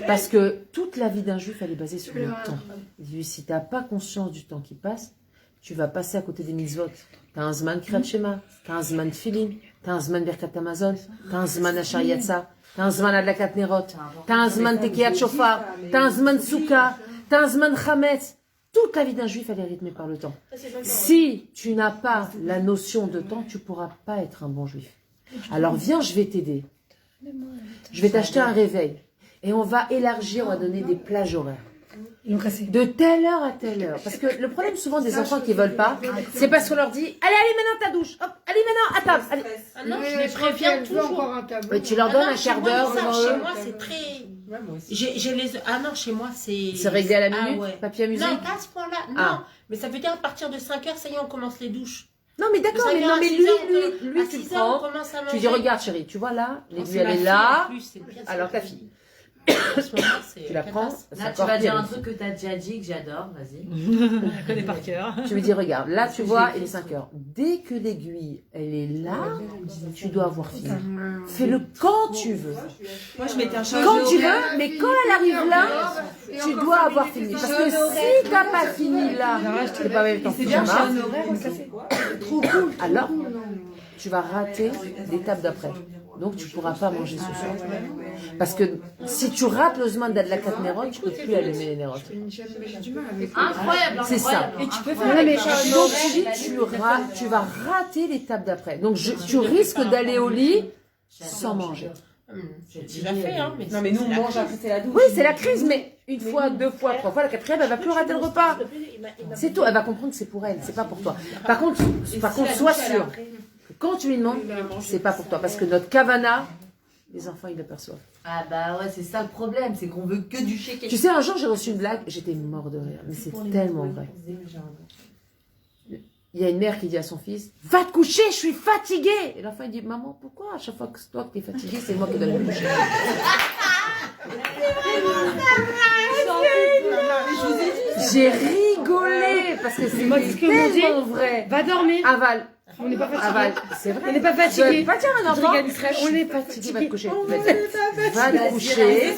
parce que toute la vie d'un juif, elle est basée sur le temps. Si tu n'as pas conscience du temps qui passe, tu vas passer à côté des mitzvot. Tu as un zman Kriyat Shema, tu as un zman Tfilin, tu as un zman Birkat Hamazon, tu as un zman Ashar Yatsa, tu as un zman Adlakat Nerot, tu as un zman Tekeyat Shofar, tu as un zman Souka, tu as un zman Chametz. Toute la vie d'un juif, elle est rythmée par le temps. Si tu n'as pas la notion de temps, tu ne pourras pas être un bon juif. Alors viens, je vais t'aider. Je vais t'acheter un réveil. Et on va élargir, on va donner des plages horaires. Ils l'ont cassé. De telle heure à telle heure. Parce que le problème souvent des enfants qui ne veulent pas, c'est parce qu'on leur dit « Allez, allez maintenant ta douche. Hop, allez maintenant à table. Allez. » Ah non, je les préviens toujours. Mais tu leur donnes un chez quart moi, d'heure ça, devant chez eux. moi, c'est très... J'ai les... Ah non, chez moi, c'est... C'est réglé à la minute, Ah ouais. papier à musique. Non, pas à ce point-là. Non, Ah. mais ça veut dire à partir de 5h, ça y est, on commence les douches. Non mais d'accord, De mais, 5h non, à mais 6h, lui à tu 6h, prends, on commence à tu manger. dis regarde chérie, tu vois là, Non, l'aiguille c'est elle ma est fille, là, en plus, c'est bien, c'est alors ta bien. fille. En ce moment, c'est Tu la prends, catasse. c'est Là, tu encore vas dire pire. un truc que t'as déjà dit, que j'adore, vas-y. Je connais par cœur. Tu me dis, regarde, là, tu vois, il est 5 heures. Dès que l'aiguille, elle est là, tu dois avoir fini. Fais-le quand tu veux. Moi, je mettais un Quand tu veux, mais quand elle arrive là, tu dois avoir fini. Parce que si t'as pas fini là, c'est pas même temps que pyjama, Trop cool. alors, tu vas rater l'étape d'après. Donc, tu pourras pas manger ce soir. Parce que si tu rates le zman d'Adlakat Nerot, tu peux plus allumer les Nerot. Incroyable, C'est ça. incroyable. Et tu peux Ouais, faire mais donc tu vas rater l'étape d'après. Donc tu risques d'aller au lit sans manger. J'ai déjà fait, hein. Mais Non, mais nous, on mange après, c'est la douche. Oui, c'est la crise, mais une fois, deux fois, trois fois, la quatrième, elle va plus rater le repas. C'est tout. Elle va comprendre que c'est pour elle, c'est pas pour toi. Par contre, sois sûr que quand tu lui demandes, c'est pas pour toi, parce que notre kavana, les enfants ils l'aperçoivent. Ah bah ouais, c'est ça le problème, c'est qu'on veut que du chez Tu sais, un jour j'ai reçu une blague, j'étais mort de rire, mais c'est tellement vrai. Il y a une mère qui dit à son fils, va te coucher, je suis fatiguée. Et l'enfant il dit, maman, pourquoi à chaque fois que c'est toi qui es fatiguée, c'est moi qui dois me coucher. J'ai rigolé parce que c'est tellement vrai. Va dormir. Aval. On n'est pas fatigué. Aval, c'est vrai. On n'est pas fatigué. Pas dire un enfant. On est fatigué, va te coucher. Va te coucher.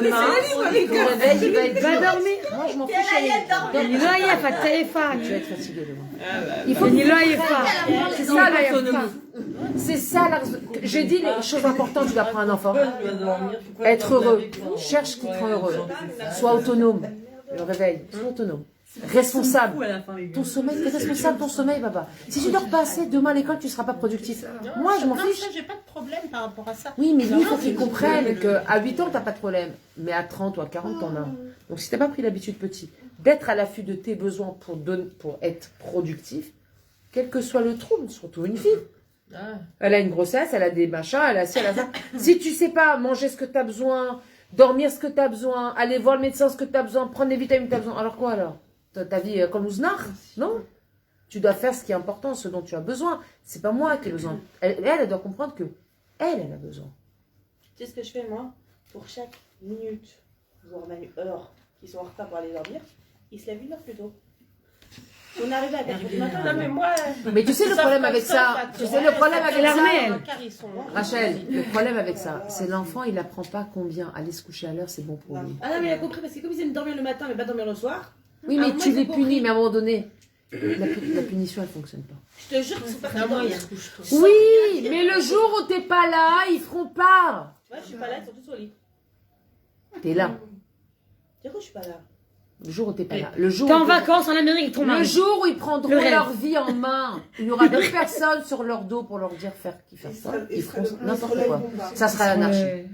Demain, ton réveil, il va être Va dormir. Moi, je m'en fous, chérie. אני לא עייפה, אתה עייפה. Tu vas être fatigué demain. Il faut אני לא עייפה. C'est ça l'autonomie. C'est ça la... Je dis les choses importantes, tu dois apprendre un enfant. Être heureux. Cherche ce qui te rend heureux. Sois autonome. Le réveil. Sois autonome. Responsable. Ton sommeil, t'es responsable de ton sommeil, papa. Si tu dors pas assez, demain à l'école, tu seras pas productif. Moi, je m'en Non, fiche. ça, j'ai pas de problème par rapport à ça. Oui, mais lui, il faut qu'il comprenne qu'à 8 ans, t'as pas de problème. Mais à 30 ou à 40, t'en as. Donc, si t'as pas pris l'habitude petit d'être à l'affût de tes besoins pour être productif, quel que soit le trouble, surtout une fille. Elle a une grossesse, elle a des machins, elle a ci, elle a ça. Si tu sais pas manger ce que tu as besoin, dormir ce que tu as besoin, aller voir le médecin ce que tu as besoin, prendre les vitamines que tu as besoin, alors quoi alors? Ta vie comme Ouznar? Non. Tu dois faire ce qui est important, ce dont tu as besoin. C'est pas moi qui ai besoin. Elle doit comprendre que elle a besoin. Tu sais ce que je fais moi? Pour chaque minute, voire même heure, qu'ils sont en retard pour aller dormir, ils se lèvent une heure plus tôt. On arrive à 4h du matin. Non, mais moi. Mais tu sais le problème avec ça, tu sais le problème avec l'armée, ça, Rachel, le problème avec ça, c'est l'enfant, il apprend pas combien aller se coucher à l'heure, c'est bon pour lui. Ah non, mais il a compris, parce que comme ils aiment dormir le matin, mais pas dormir le soir. Oui, mais tu les punis, mais à un moment donné, la punition, elle fonctionne pas. Je te jure qu'ils sont pas très dormir. Oui, mais le jour où t'es pas là, ils feront part. Ouais, je suis pas là, ils sont tous au lit. T'es là. Du coup, je suis pas là. Le jour où t'es pas là. Le jour T'es où en vacances en Amérique, ton mari. Le jour où ils prendront Le rêve. leur vie en main, il n'y aura plus personne sur leur dos pour leur dire faire ça. Ils feront n'importe quoi. Ça sera l'anarchie.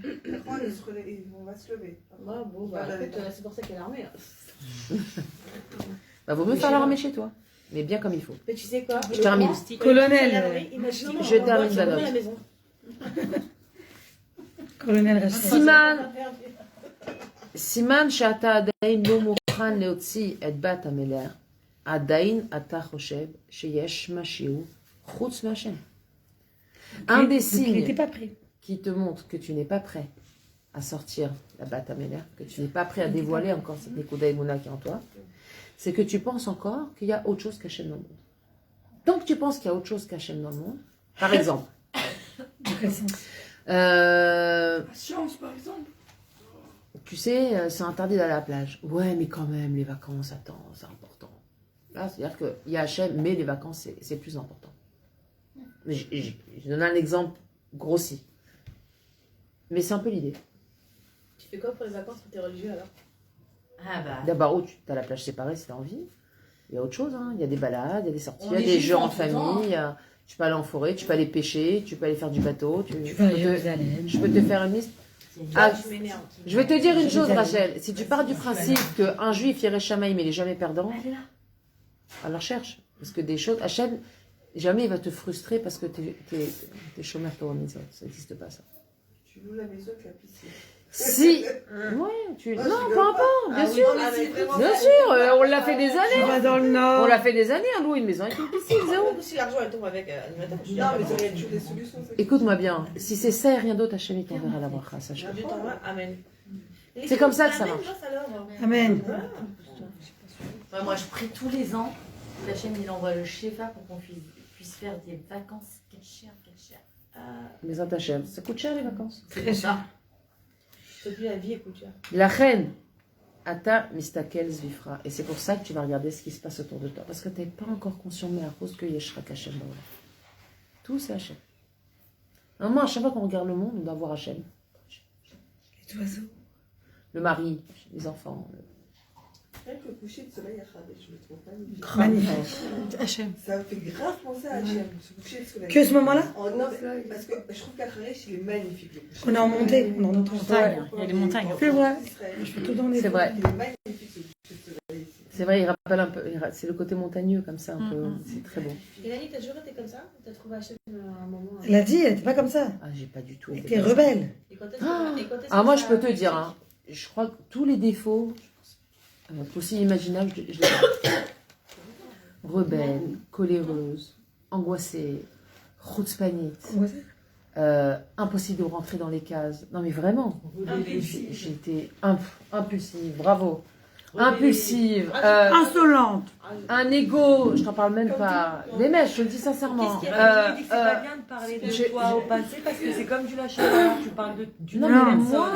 On va se lever. Bon, bah, écoute, c'est pour ça qu'il y a l'armée. Bah, vaut mieux faire l'armée chez toi. Mais bien comme il faut. Mais tu sais quoi? Je termine. Colonel. Je termine la note. Colonel Rachel. סימן שאתה עדיין לא מוכן להוציא את בת המלך, עדיין אתה חושב שיש משהו חוץ מהשם. Un des signes qui te montre que tu n'es pas prêt à sortir la Bat Améler, que tu n'es pas prêt à dévoiler encore cette Nekuda Emuna qui est en toi, c'est que tu penses encore qu'il y a autre chose qu'Hachem dans le monde. Tant que tu penses qu'il y a autre chose qu'Hachem dans le monde, par exemple. Science, par exemple. Tu sais, c'est interdit d'aller à la plage. Ouais, mais quand même, les vacances, attends, c'est important. Là, c'est-à-dire qu'il y a Hachem, mais les vacances, c'est plus important. Je donne un exemple grossi. Mais c'est un peu l'idée. Tu fais quoi pour les vacances quand t'es religieux alors? D'abord, tu as la plage séparée si tu as envie. Il y a autre chose, hein. Il y a des balades, il y a des sorties, il y a des jeux en famille. Tu peux aller en forêt, tu peux aller pêcher, tu peux aller faire du bateau. Je peux te faire une liste. Ah, je vais te dire une chose, Rachel. Si tu pars du principe qu'un juif, Yereshamaïm, il n'est jamais perdant, alors cherche. Parce que des choses, Hachem, jamais il va te frustrer parce que t'es chômeur Torah Mitzvot. Ça n'existe pas, ça. Tu loues la maison avec la piscine. Si, ouais, non, peu importe, bien sûr, bien sûr, on l'a fait des années. On l'a fait des années, à louer une maison avec une piscine, zéro. Si l'argent elle tombe avec animateur, non, mais il y a toujours des solutions. Écoute-moi bien, si c'est ça et rien d'autre, Hachem il t'enverra la bracha, sache. Amen. C'est comme ça que ça marche. Amen. Moi, je prie tous les ans. Hachem, il envoie le Shefa pour qu'on puisse faire des vacances cachères. Mais ça Hachem, ça coûte cher les vacances. C'est ça. Depuis la vie, écoute. La reine, Ata Mistakel Zvifra. Et c'est pour ça que tu vas regarder ce qui se passe autour de toi. Parce que tu n'es pas encore conscient, mais à cause que Yeshra Hachem. Tout c'est Hachem. Normalement, à chaque fois qu'on regarde le monde, on doit voir Hachem. Les oiseaux. Le mari, les enfants. Rien que le coucher de soleil à Khadesh, je le trouve magnifique. Magnifique. Hachem. Ça me fait grave penser à Hachem, ce coucher de soleil. Que ce moment-là? Non, parce que je trouve qu'à Khadesh, il est magnifique. Le coucher. On est en montée, on est en montagne. Il y a des montagnes. C'est vrai. Je fais tout dans les. C'est vrai. Il est magnifique ce coucher de soleil. C'est vrai, il rappelle un peu. C'est le côté montagneux comme ça, un peu. C'est très beau. Et Lani, t'as toujours été comme ça? T'as trouvé Hachem à un moment? Elle a dit, elle était pas comme ça. Ah, j'ai pas du tout Elle été. était rebelle. Ah, moi, je peux te dire, hein, je crois que tous les défauts possibles, imaginables, je les ai. Rebelle, coléreuse, angoissée, chutzpanite, impossible de rentrer dans les cases. Non, mais vraiment, j'étais impulsive, bravo. Impulsive, insolente, un ego, je t'en parle même pas. Les mecs, je le dis sincèrement. Qu'est-ce qui a dit que c'est pas bien de parler de toi au passé parce que c'est comme du lâcher prise, tu parles d'une personne.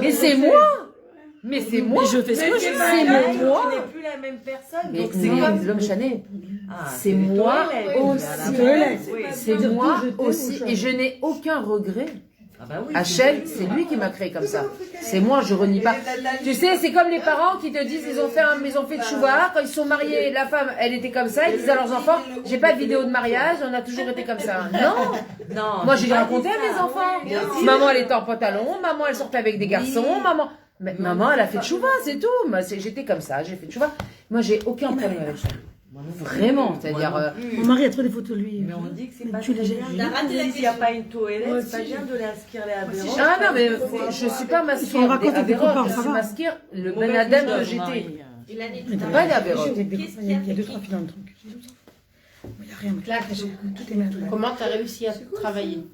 Mais c'est moi. Mais c'est moi. Je fais ce que je C'est moi. Tu n'es plus la même personne. Mais donc c'est non, comme l'homme chané. c'est moi aussi. C'est C'est moi aussi. Et je n'ai aucun regret. Hachem, c'est lui qui m'a créé comme ça. C'est moi, je renie pas. Tu sais, c'est comme les parents qui te disent ils ont fait de chouva, quand ils sont mariés, la femme, elle était comme ça, ils disent à leurs enfants, j'ai pas de vidéo de mariage, on a toujours été comme ça. Non. Moi, j'ai raconté à mes enfants. Maman, elle était en pantalon, maman, elle sortait avec des garçons, maman, elle a fait de chouva, c'est tout. J'étais comme ça, j'ai fait de chouva. Moi, j'ai aucun problème avec ça. Vraiment, c'est-à-dire. Mon mari a trop des photos de lui. Mais on dit que c'est pas très bien. S'il n'y a pas une toilette, c'est pas bien de l'inscrire les aberrantes. Ah non, mais je suis pas masquée. Je suis masquée le Ben Adam que j'étais. Pas les aberrantes. Il y a 2-3 filles dans le truc. Il n'y a rien. Tout est mal. Comment tu as réussi à travailler?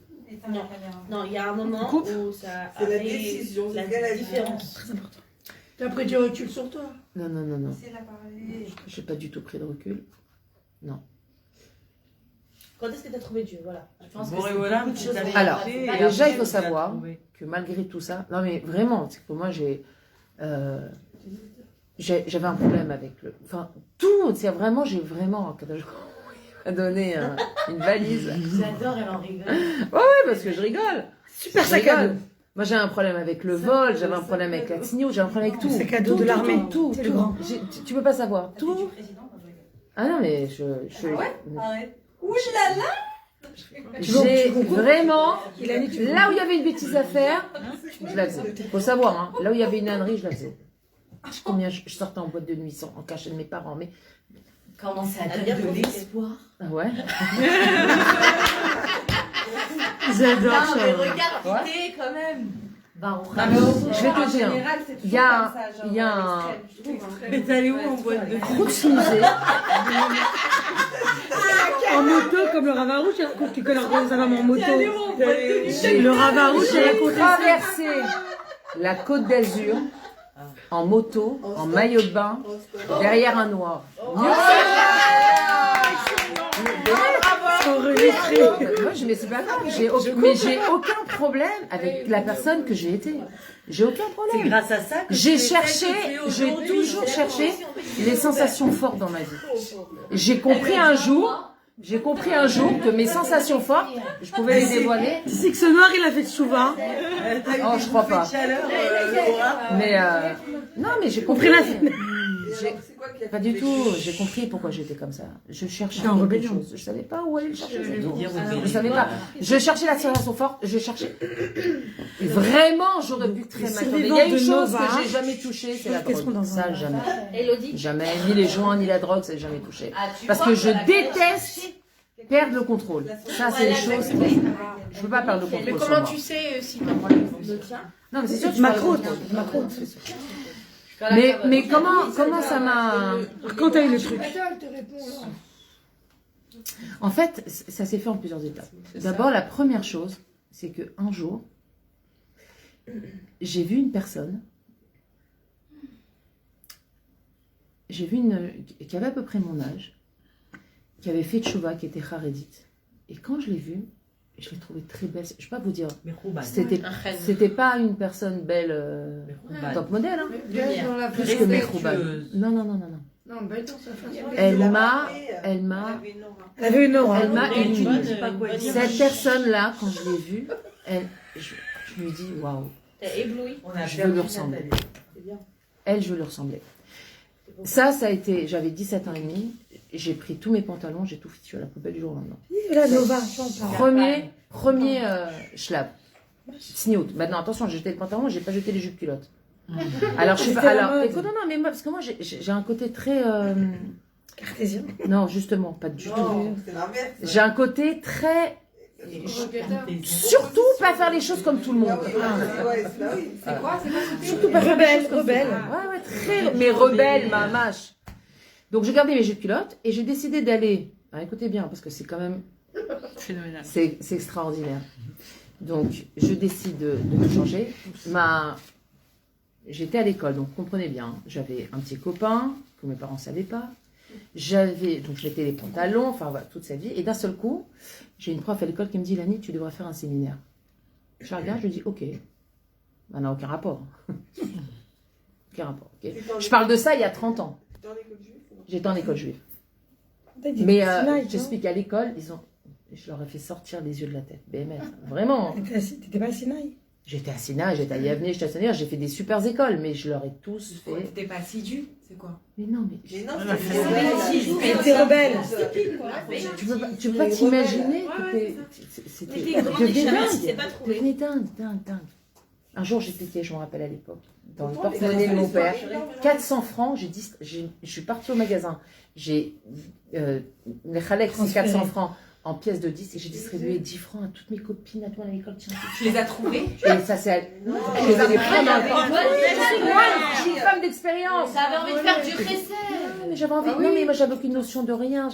Non, il y a un moment où ça a la décision, la différence. Très important. T'as pris du recul sur toi? Non. J'ai pas du tout pris de recul. Non. Quand est-ce que tu as trouvé Dieu? Voilà. Je pense Alors, déjà, il faut savoir que malgré tout ça, non mais vraiment, c'est que moi j'avais un problème avec le. Enfin, tout, c'est vraiment, j'ai vraiment. A donné une valise. J'adore, elle en rigole. Ouais, parce que je rigole. Super sac à dos. Moi, j'ai un problème avec le vol, j'avais un problème avec la tigno, j'ai un problème avec tout. C'est cadeau de l'armée. Tout. C'est le grand. Tu peux pas savoir. Tout. Ah non, mais je... Arrête. Ouh là là. J'ai vraiment, là où il y avait une bêtise à faire, je la faisais. Faut savoir, hein, là où il y avait une ânerie, je la faisais. Combien je sortais en boîte de nuit en cachette de mes parents, mais Comment ça a donné de l'espoir. ah ouais. J'adore ça. Mais regarde, t'es quand même. Bah, je vais te dire, il y a un... Mais t'es allé où en boîte de nuit? Proximisé. En moto, comme le Ravarouche, tu connais sa maman en moto. Le Ravarouche, j'ai traversé la Côte d'Azur en moto, en maillot de bain, derrière un noir. Moi, mais c'est pas grave, mais j'ai aucun problème avec la personne que j'ai été. J'ai aucun problème. C'est grâce à ça que j'ai toujours cherché les sensations fortes dans ma vie. J'ai compris un jour que mes sensations fortes, je pouvais les dévoiler. Tu sais que ce noir, il a fait de chouva. Oh, je crois pas. Mais non, mais j'ai compris. Pas du tout. J'ai compris pourquoi j'étais comme ça. Je cherchais quelque chose. Je savais pas où aller le chercher. Je savais pas. Je cherchais la sensation forte. Je cherchais. Vraiment, j'aurais pu très mal tomber. Il y a une chose que j'ai jamais touchée, c'est la drogue. Ça, jamais. Elodie. Jamais. Ni les joints, ni la drogue, ça j'ai jamais touché. Parce que je déteste perdre le contrôle. Ça, c'est une chose. Je peux pas perdre le contrôle. Mais comment tu sais si t'as un problème le tien? Non, mais c'est sûr que ma croûte. Mais comment ça m'a... Quand t'as eu le truc? En fait, ça s'est fait en plusieurs étapes. D'abord, la première chose, c'est qu'un jour, j'ai vu une personne, qui avait à peu près mon âge, qui avait fait tchouva, qui était charédite. Et quand je l'ai vue, je l'ai trouvée très belle. Je ne vais pas vous dire, c'était pas une personne belle, top modèle, hein. Plus que Mechrouban. Non. Elle avait une aura. Elle m'a illuminée. Cette personne-là, quand je l'ai vue, je me dis, waouh, je veux lui ressembler. Elle, je veux lui ressembler. Ça a été, j'avais 17 ans et demi, j'ai pris tous mes pantalons, j'ai tout fichu à la poubelle du jour au lendemain. La Nova, Premier schlab. Sniout. Maintenant, attention, j'ai jeté le pantalon, j'ai pas jeté les jupes culottes. Alors, je sais pas. Alors, écoute, non, mais moi, parce que moi, j'ai un côté très. Cartésien. Non, justement, pas du tout. J'ai un côté très. Surtout pas faire les choses comme tout le monde. C'est quoi? Surtout pas rebelle. Ouais, très. Mais rebelle, ma mâche. Donc, j'ai gardé mes jupes culottes et j'ai décidé d'aller. Ah, écoutez bien, parce que c'est quand même. Phénoménal. C'est extraordinaire. Donc, je décide de tout changer. J'étais à l'école, donc comprenez bien. J'avais un petit copain que mes parents ne savaient pas. Donc je mettais les pantalons, enfin voilà, toute sa vie. Et d'un seul coup, j'ai une prof à l'école qui me dit, Lani, tu devrais faire un séminaire. Je la regarde, je lui dis, ok. Ça n'a aucun rapport. Aucun rapport. Okay. Je parle de ça il y a 30 ans. J'étais en école juive. Mais j'explique à l'école, je leur ai fait sortir les yeux de la tête. BMR, vraiment. T'étais pas à Sinaï? J'étais à Sinaï, j'étais à Yavne, j'étais à Sinaï, j'ai fait des super écoles, mais je leur ai tous fait. T'étais pas assidu, c'est quoi? Mais non, mais. T'es rebelle. Tu peux pas t'imaginer que c'était dingue. Un jour, j'étais, je me rappelle à l'époque, dans le porte-monnaie de mon père, 400 francs, je suis partie au magasin. Les Khalek, c'est 400 francs. En pièces de 10 et j'ai distribué 10 francs à toutes mes copines, à tout à l'école. Tu les as trouvées? Et ça c'est... Je les avais pris dans le porte-monnaie. Moi, je suis une femme d'expérience. J'avais envie de faire du recette. Mais j'avais envie... Non mais moi j'avais aucune notion de rien.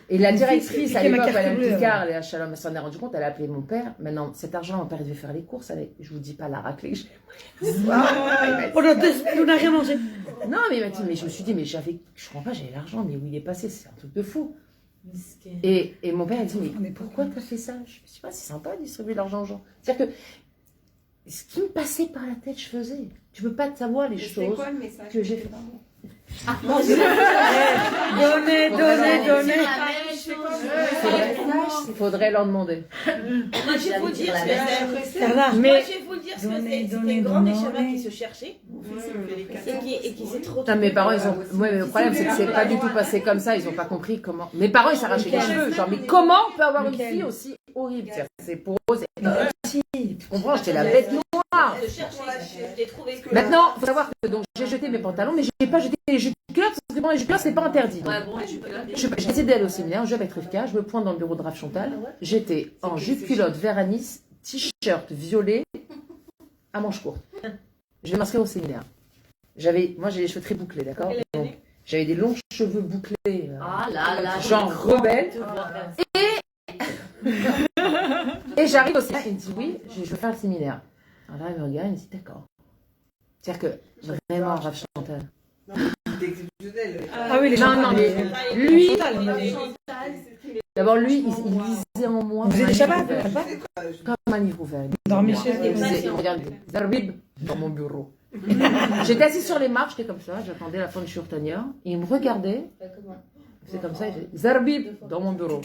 Et la directrice à l'époque, Madame Picard, elle s'en est rendue compte, elle a appelé mon père. Maintenant, cet argent, mon père devait faire les courses avec. Je vous dis pas la raclée que j'ai. Pendant 2 semaines, on n'a rien mangé. Non mais je me suis dit, mais je comprends pas, j'avais l'argent, mais où il est passé? C'est un truc de fou. Et mon père a dit, mais pourquoi t'as fait ça? Je me suis dit, c'est sympa de distribuer de l'argent aux gens. C'est-à-dire que ce qui me passait par la tête, je faisais. Tu peux pas te savoir les choses quoi, le message que j'ai fait. Donnez. Faudrait leur demander. Moi, je vais vous dire ce que c'est. Carla, Moi, je vais vous dire ce que c'est. C'était une grande échava qui se cherchait et qui s'est trop. Putain, mes parents, ils ont. Ouais, mais le problème, c'est que c'est pas du tout passé comme ça. Ils ont pas compris comment. Mes parents, ils s'arrachaient les cheveux. Genre, mais comment on peut avoir une fille aussi horrible? C'est pour eux, c'est. Tu comprends? J'étais la bête noire. Maintenant, faut savoir que donc j'ai jeté mes pantalons, mais j'ai pas jeté les jupes culottes parce que bon, les jupes culottes, c'est pas interdit. J'ai décidé d'aller au séminaire, je vais avec Rivka, je me pointe dans le bureau de Rav Chantal. J'étais en jupe culotte vert anis, t-shirt violet, à manches courtes. Je vais m'inscrire au séminaire. Moi j'ai les cheveux très bouclés, d'accord? Donc j'avais des longs cheveux bouclés, genre rebelle. Et j'arrive au séminaire, il me dit oui, je veux faire le séminaire. Alors là, il me regarde, il me dit d'accord. C'est-à-dire que vraiment, Rav Chantal. Ah oui, non, mais lui, d'abord lui, il lisait en moi. Vous êtes des Shabbat, comme un livre ouvert. Dormez chez Il lisait, il regardait Zarbib dans mon bureau. J'étais assise sur les marches, j'étais comme ça, j'attendais la fin du Shurtania, et il me regardait. C'est comme ça, il fait Zarbib dans mon bureau.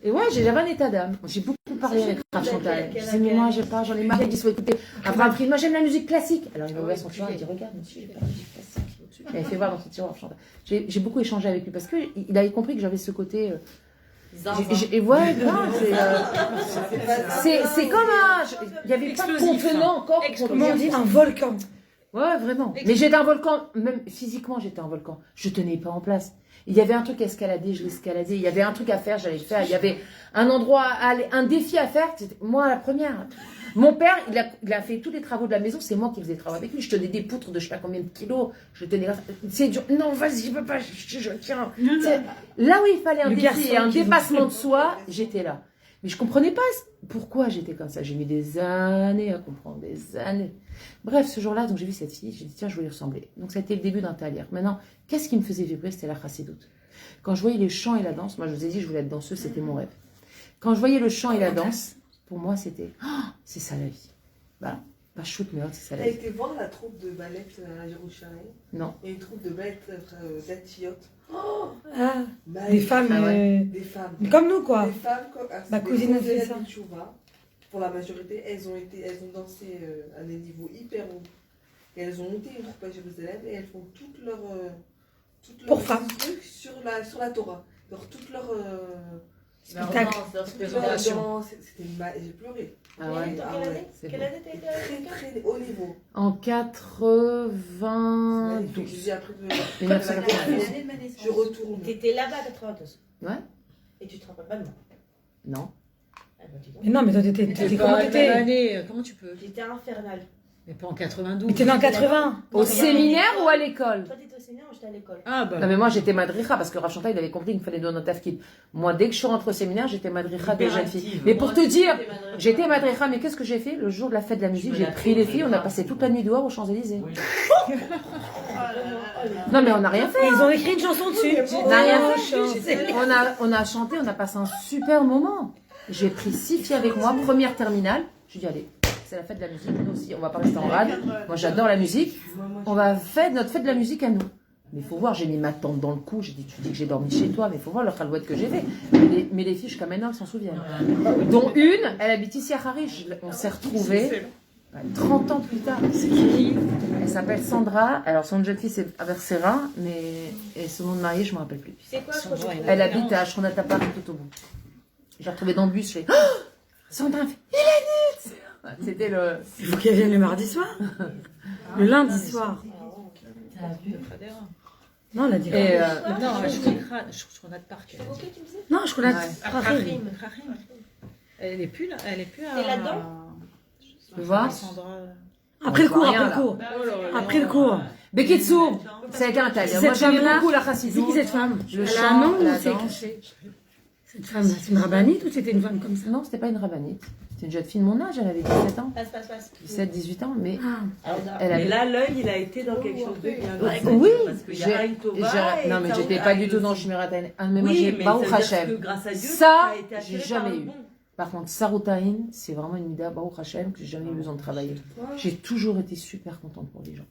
Et ouais, j'avais un état d'âme. J'ai beaucoup parlé avec Rav Chantal. Je disais, mais moi, j'en ai marre, il dit, faut écouter. Après, après, moi, j'aime la musique classique. Alors, il m'a ouvert son tiroir, il dit, regarde, monsieur, j'ai pas la musique classique. Il m'a fait voir dans son tiroir Rav Chantal. J'ai beaucoup échangé avec lui parce qu'il avait compris que j'avais ce côté. Et ouais, c'est comme un. Il n'y avait pas de contenant encore. Comment on dit? Un volcan. Ouais, vraiment. Mais j'étais un volcan, même physiquement, j'étais un volcan. Je tenais pas en place. Il y avait un truc à escalader, je l'escaladais. Il y avait un truc à faire, j'allais le faire. Il y avait un endroit à aller, un défi à faire. Moi, la première. Mon père, il a fait tous les travaux de la maison. C'est moi qui faisais les travaux avec lui. Je tenais des poutres de je sais pas combien de kilos. Je tenais. C'est dur. Non, vas-y, je peux pas. Je tiens. Là où il fallait un défi et un dépassement de soi, j'étais là. Mais je comprenais pas pourquoi j'étais comme ça. J'ai mis des années à comprendre, des années. Bref, ce jour-là, donc j'ai vu cette fille, j'ai dit tiens, je voulais lui ressembler. Donc ça a été le début d'un talier. Maintenant, qu'est-ce qui me faisait vibrer? C'était la chassidoute. Quand je voyais les chants et la danse, moi je vous ai dit je voulais être danseuse, c'était mon rêve. Quand je voyais le chant et la danse, pour moi c'était c'est ça la vie. Bah shoot mais c'est ça la vie. T'as été voir la troupe de ballet à Jérusalem? Non. Et une troupe de ballet d'Antiote. Des femmes. Des femmes. Comme nous quoi. Des femmes comme. Ma cousine a fait ça. Pour la majorité, elles ont dansé à des niveaux hyper hauts. Et elles ont monté une troupe à Jérusalem et elles font toutes leurs pour femmes sur la Torah. Alors toutes leurs spectacles. C'était j'ai pleuré. Ah ouais. Quelle année t'as été très haut niveau. En 92. Je retourne. T'étais là-bas à 92. Ouais. Et tu te rappelles pas de moi? Non. Mais non, mais toi, t'étais comment t'étais? Comment tu peux? J'étais infernale. Mais pas en 92. Mais t'es dans 80. Au séminaire ou à l'école? Toi, t'étais au séminaire ou j'étais à l'école? Ah bah. Non, mais moi, j'étais madricha parce que Rav Chantal, il avait compris qu'il fallait donner un tafkid. Moi, dès que je suis rentrée au séminaire, j'étais madricha de jeunes filles. Mais pour te dire, j'étais madricha, mais qu'est-ce que j'ai fait? Le jour de la fête de la musique, j'ai pris les filles, on a passé toute la nuit dehors aux Champs-Élysées. Non, mais on n'a rien fait. Ils ont écrit une chanson dessus. On n'a rien fait. On a chanté, on a passé un super moment. J'ai pris 6 filles avec moi, première terminale. Je dis, allez, c'est la fête de la musique. Nous aussi, on va pas rester en rade. Moi, j'adore la musique. On va faire notre fête de la musique à nous. Mais il faut voir, j'ai mis ma tante dans le cou. J'ai dit, tu dis que j'ai dormi chez toi, mais il faut voir le khalouette que j'ai fait. Mais les filles, jusqu'à maintenant, elles s'en souviennent. Dont une, elle habite ici à Harish. On s'est retrouvés 30 ans plus tard. C'est qui? Elle s'appelle Sandra. Alors, son jeune fille, c'est Aversera, mais et son nom de mariée, je ne me rappelle plus. C'est quoi, elle habite à Shronat Paris, tout au bout. J'ai retrouvé dans le bus, je fais Sandra, il est vite. C'était le. Il faut qu'elle vienne le mardi soir. Le lundi soir. T'as vu? Non, elle a dit. Non, je connais de parc. Non, je connais. Elle est plus là. Elle est plus T'es là-dedans? Tu peux voir? Après le cours, après le cours. Après le cours. Bekitsour, ça a été un tel. Moi, j'aime beaucoup la chassidou. C'est qui cette femme? Le Elle a un chant, nom ou la c'est danse. cette femme, c'est une rabbinite ou c'était une femme comme ça? Non, c'était pas une rabbinite. C'était une jeune fille de mon âge, elle avait 17 ans. Passe. 17, 18 ans, mais elle Mais avait... là, l'œil, il a été dans quelque chose de bien. Oui, parce qu'il y a Aïn Tova. non, mais j'étais pas du tout dans Shmiratayn. Mais moi, Oui, j'ai mais Baruch ça veut dire Hashem. que grâce à Dieu, Ça, t'as été j'ai attiré jamais par le eu. bon. Par contre, Saroutaïn, c'est vraiment une mida Baruch Hashem que j'ai jamais eu besoin de travailler. J'ai toujours été super contente pour les gens.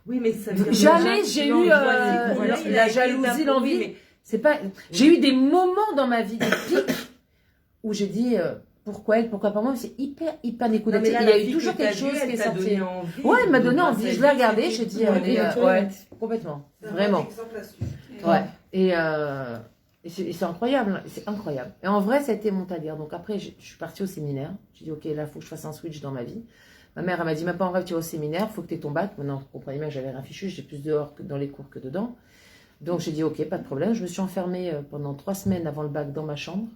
Oui, mais ça jamais j'ai eu la jalousie, l'envie. Mais c'est pas. J'ai eu des moments dans ma vie, des pics, où j'ai dit pourquoi elle, pourquoi pas moi. C'est hyper écoute. Il y a eu toujours quelque chose qui est sorti. Ouais, elle m'a donné envie. Je l'ai regardée, j'ai dit ouais, complètement, vraiment. Ouais. Et c'est incroyable, c'est incroyable. Et en vrai, ça a été mon talir. Donc après, je suis partie au séminaire. J'ai dit ok, là, il faut que je fasse un switch dans ma vie. Ma mère, elle m'a dit, même pas en rêve, tu vas au séminaire, il faut que tu aies ton bac. Maintenant, vous comprenez bien que j'avais rien fichu, j'ai plus dehors que dans les cours que dedans. Donc, j'ai dit, ok, pas de problème. Je me suis enfermée pendant 3 semaines avant le bac dans ma chambre.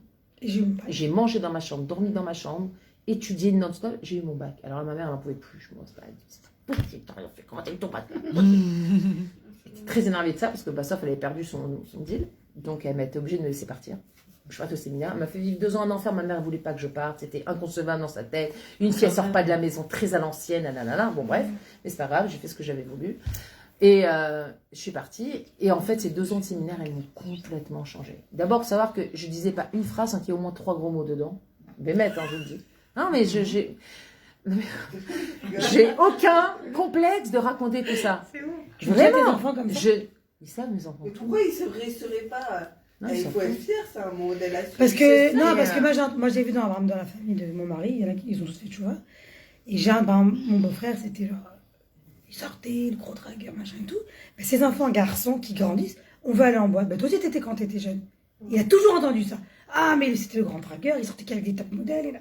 J'ai mangé dans ma chambre, dormi dans ma chambre, étudié non-stop. J'ai eu mon bac. Alors, ma mère, elle n'en pouvait plus. Je me dis, c'est pas possible, t'as rien fait. Comment t'as eu ton bac? J'étais très énervée de ça, parce que sauf elle avait perdu son deal. Donc, elle m'a été obligée de me laisser partir. Je suis partie au séminaire. Elle m'a fait vivre 2 ans en enfer. Ma mère ne voulait pas que je parte. C'était inconcevable dans sa tête. Une fille, elle sort pas de la maison, très à l'ancienne. Bon, bref. Mais c'est pas grave. J'ai fait ce que j'avais voulu. Et je suis partie. Et en fait, ces 2 ans de séminaire, elles m'ont complètement changé. D'abord, savoir que je disais pas une phrase, qu'il y a au moins 3 gros mots dedans. Bémette, je vous le dis. Non, mais j'ai aucun complexe de raconter tout ça. C'est où? Vraiment. Ils savent, mes enfants. Mais pourquoi ils ne seraient pas... Non, il faut être fier, c'est un modèle à suivre. Parce que moi j'ai vu dans la famille de mon mari, il y en a qui ils ont tous fait tchouva. Et mon beau-frère, c'était genre, il sortait, le gros dragueur, machin et tout. Mais ces enfants garçons qui grandissent, on veut aller en boîte. Bah, toi aussi t'étais quand t'étais jeune. Il a toujours entendu ça. Ah, mais c'était le grand dragueur, il sortait qu'avec des top modèles. Et là,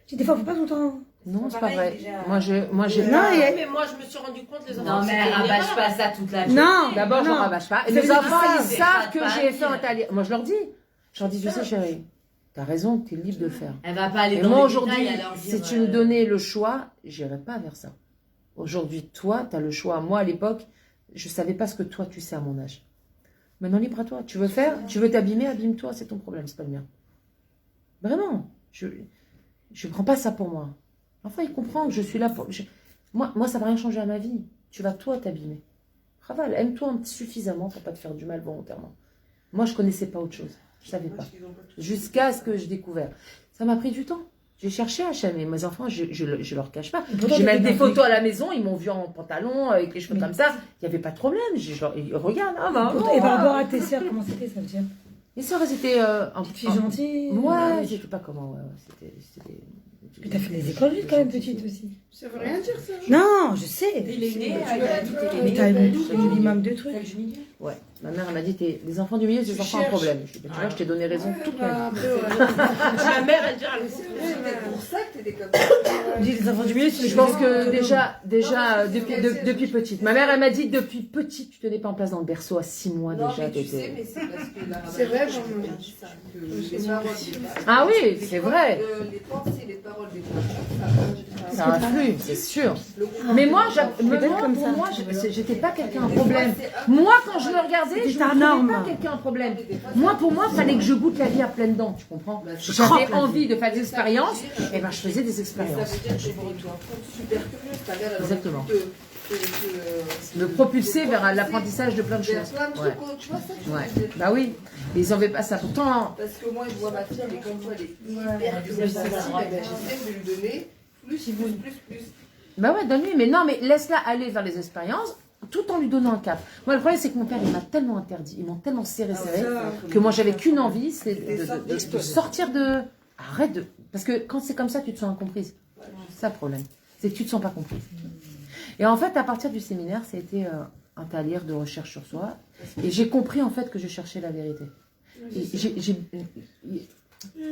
j'ai des fois, faut pas tout le temps. Non, c'est pas vrai. Moi, j'ai. Non, mais moi, je me suis rendu compte, les enfants. Non, mais elle rabâche pas ça toute la vie. Non, d'abord, je ne rabâche pas. Et mes enfants, ils savent que j'ai fait un talis. Moi, je leur dis, tu sais, chérie, t'as raison, t'es libre de le faire. Elle va pas aller dans les détails, si tu me donnais le choix, j'irais pas vers ça. Aujourd'hui, toi, t'as le choix. Moi, à l'époque, je savais pas ce que toi, tu sais à mon âge. Maintenant, libre à toi. Tu veux faire, tu veux t'abîmer, abîme-toi, c'est ton problème, c'est pas le mien. Vraiment. Je prends pas ça pour moi. Enfin, il comprend que je suis là pour... Moi, ça va rien changer à ma vie. Tu vas, toi, t'abîmer. Raval, aime-toi suffisamment pour pas te faire du mal volontairement. Moi, je connaissais pas autre chose. Je savais pas. Jusqu'à ce que j'ai découvert. Ça m'a pris du temps. J'ai cherché à chamer. Mes enfants, je leur cache pas. J'ai même des photos à la maison. Ils m'ont vu en pantalon, avec les cheveux comme ça. Il n'y avait pas de problème. Regarde, Et par rapport à tes sœurs, comment c'était, ça veut dire? Les sœurs, elles étaient... un petit gentil. Ouais, c'était pas comment. C'était... Mais t'as fait des écoles quand même petite aussi. Ça veut rien dire ça. Non, je sais. Il est né, mais t'as eu minimum de trucs. Ouais. Ma mère elle m'a dit les enfants du milieu, c'est des enfants à problème. Je dis, tu vois, je t'ai donné raison toute ma vie. Ma mère, elle dit c'est pour ça que t'étais comme ça. Les enfants du milieu, je pense que déjà depuis petite. Ma mère, elle m'a dit depuis petite, tu tenais pas en place dans le berceau à 6 mois non, déjà. Mais tu sais, mais c'est parce que la c'est vrai, ah oui, c'est vrai. Les pensées, les paroles des gens, ça influe, c'est sûr. Mais moi, j'étais pas quelqu'un à problème. Moi, quand je le regardais, je ne pas quelqu'un à problème. Moi, pour moi, il fallait que je goûte la vie à pleines dents, tu comprends? J'avais envie de faire des expériences, et ben je faisais des expériences. Exactement. Me propulser vers l'apprentissage de plein de choses. Ouais. Bah oui, mais ils en veulent pas ça. Pourtant. Parce que moi, je vois ma fille, elle est comme toi, elle est hyper curieuse. J'essaie de lui donner plus. Bah ouais, donne-lui. Mais non, mais laisse-la aller vers les expériences tout en lui donnant un cap. Moi, le problème, c'est que mon père, il m'a tellement interdit, ils m'ont tellement serré, que moi, j'avais qu'une envie, c'est de sortir de. Arrête de. Parce que quand c'est comme ça, tu te sens incomprise. C'est ça le problème. C'est que tu te sens pas comprise. Et en fait, à partir du séminaire, ça a été un talir de recherche sur soi. Et j'ai compris, en fait, que je cherchais la vérité.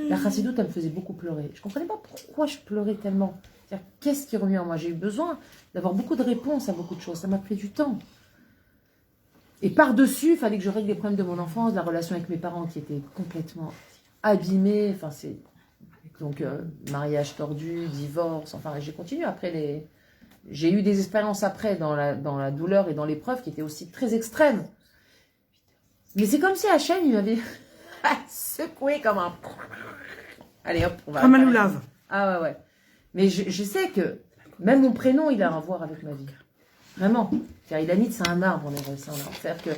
La chassidoute, elle me faisait beaucoup pleurer. Je comprenais pas pourquoi je pleurais tellement. Qu'est-ce qui revenait en moi? J'ai eu besoin d'avoir beaucoup de réponses à beaucoup de choses. Ça m'a pris du temps. Et par-dessus, il fallait que je règle les problèmes de mon enfance, la relation avec mes parents qui était complètement abîmée. Enfin, c'est... Donc, mariage tordu, divorce, enfin, j'ai continué après J'ai eu des expériences après dans la douleur et dans l'épreuve qui étaient aussi très extrêmes. Mais c'est comme si Hachem, il m'avait secoué comme un... Allez hop, on va... Comme un loulave. Ah ouais. Mais je sais que même mon prénom, il a à voir avec ma vie. Vraiment. Ilanit, c'est un arbre en hébreu. C'est-à-dire que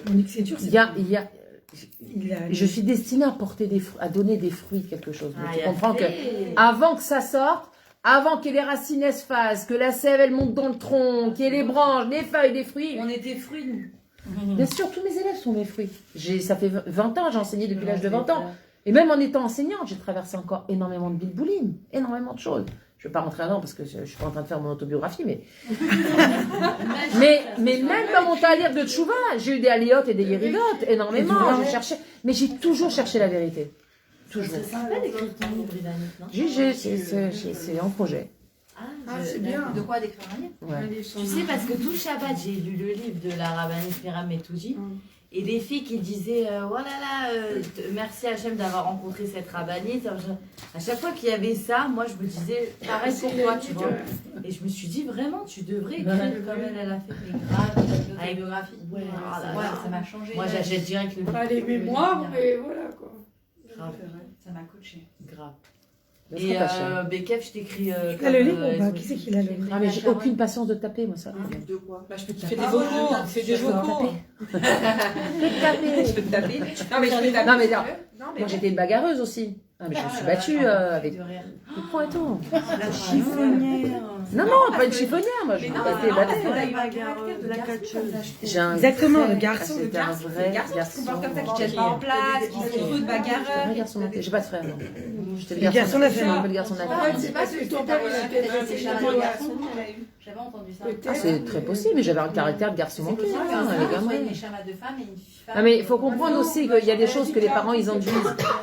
je suis destinée à porter à donner des fruits, quelque chose. Mais tu comprends que avant que ça sorte, avant que les racines se fassent, que la sève elle monte dans le tronc, qu'il y ait les branches, les feuilles, les fruits. On est des fruits, nous. Bien sûr, tous mes élèves sont mes fruits. Ça fait 20 ans, j'ai enseigné depuis l'âge de 20 ans. Et même en étant enseignante, j'ai traversé encore énormément de bilboulines, énormément de choses. Je ne vais pas rentrer là-dedans parce que je ne suis pas en train de faire mon autobiographie, mais... mais même dans mon talir de tchouva, j'ai eu des aliotes et des yéridotes, énormément. J'ai cherché, mais j'ai toujours cherché la vérité. Toujours. C'est sympa d'écrire ton livre, Ivanit, non? C'est en projet. C'est bien. De quoi d'écrire un livre? Ouais. Tu sais, parce que tout Shabbat, j'ai lu le livre de la rabbinite Mira Metouji. Et des filles qui disaient oh là là, merci Hachem d'avoir rencontré cette rabbinite. À chaque fois qu'il y avait ça, moi je me disais pareil pour toi, tu vois. Et je me suis dit vraiment, tu devrais écrire comme elle a fait. Mais grave, avec biographie. Ouais, ça m'a changé. Moi j'achète direct le livre. Pas les mémoires, mais voilà quoi. Grave. Ça m'a coaché. Grave. Et Bekef, je t'écris. Il a le livre ou pas? Qui c'est qui l'a le livre? Ah, mais j'ai aucune patience de taper, moi, ça. De quoi? Bah, je peux te faire des vocaux. Fais des vocaux. Je peux taper. Je peux te taper. Non, mais je peux taper. Non, mais là, moi, j'étais une bagarreuse aussi. Ah, mais je me suis battue avec le poing et tout. La chiffonnière. Non, non, pas une chiffonnière, moi. Je me de la catcheuse. Exactement, le garçon. C'était un vrai garçon. Qui se comporte comme ça, qui ne tienne pas en place, qui se fout de bagarreur. Un garçon manqué. J'ai pas de frère, non. J'étais Le garçon de la famille. Le garçon de la En fait, famille. c'est pas que ton père, il a peut-être J'avais entendu ça. Ah, c'est très possible, mais j'avais un caractère de garçon manqué. Une neshama de femme et une femme. Non, mais il faut comprendre aussi qu'il y a des choses que les parents, ils enduisent.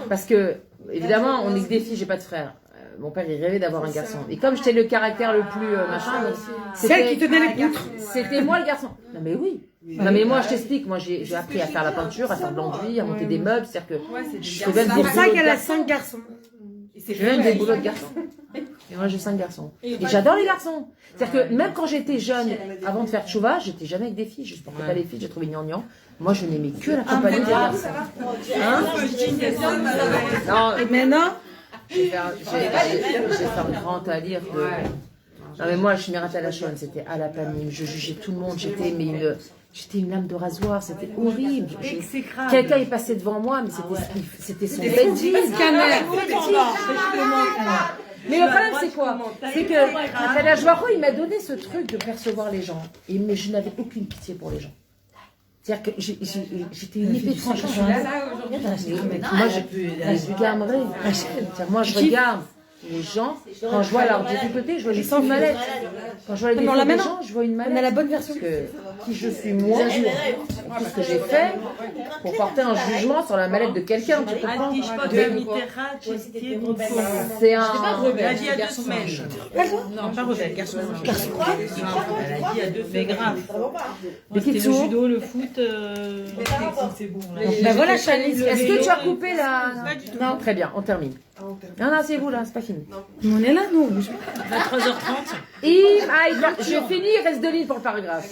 Parce que, évidemment, on est que des filles, j'ai pas de frère. Mon père, il rêvait d'avoir un garçon. Et comme j'étais le caractère le plus machin, donc, Celle qui tenait les poutres. c'était moi le garçon. Non, mais oui. Non, mais moi, je t'explique. Moi, j'ai appris à faire la peinture, à faire de l'enduit, à monter des meubles. C'est-à-dire que je faisais C'est pour ça qu'elle a 5 garçons. Je même des boulots de garçons. Et moi, j'ai 5 garçons. Et j'adore les garçons. C'est-à-dire que même quand j'étais jeune, avant de faire tchouva, j'étais jamais avec des filles. Je supportais pas les filles, j'ai trouvé gnangnan. Moi, je n'aimais que la compagnie des garçons. Hein? Non, Et maintenant, j'ai fait un grand talir de... Non, mais moi, je m'irritais à la chaîne, c'était à la panime. Je jugeais tout le monde. J'étais une lame de rasoir, c'était horrible. Quelqu'un est passé devant moi, mais c'était son bêtise. Mais le problème, c'est quoi? C'est que Kadash Baruch Hu, il m'a donné ce truc de percevoir les gens. Mais je n'avais aucune pitié pour les gens. C'est-à-dire que j'étais une épée tranchée. Moi, je regarderai. Moi, je regarde les gens, quand je vois leurs difficultés, je vois les sans mallette. Quand je vois les défauts des gens, je vois une mallette. on a la bonne version. Qui je suis moi, tout ce que j'ai fait pour porter un jugement sur la mallette de quelqu'un, tu comprends? C'est un... Elle a dit à 2 semaines. Non, pas Rebelle, garçon. Elle a dit à 2 semaines. Grave. C'était le judo, le foot. C'est bon. Ben voilà, Chalice. Est-ce que tu as coupé la... Non, très bien, on termine. Non, non, c'est vous là, c'est pas fini. On est là, nous. À 3h30. Je finis, il reste 2 lignes pour le paragraphe.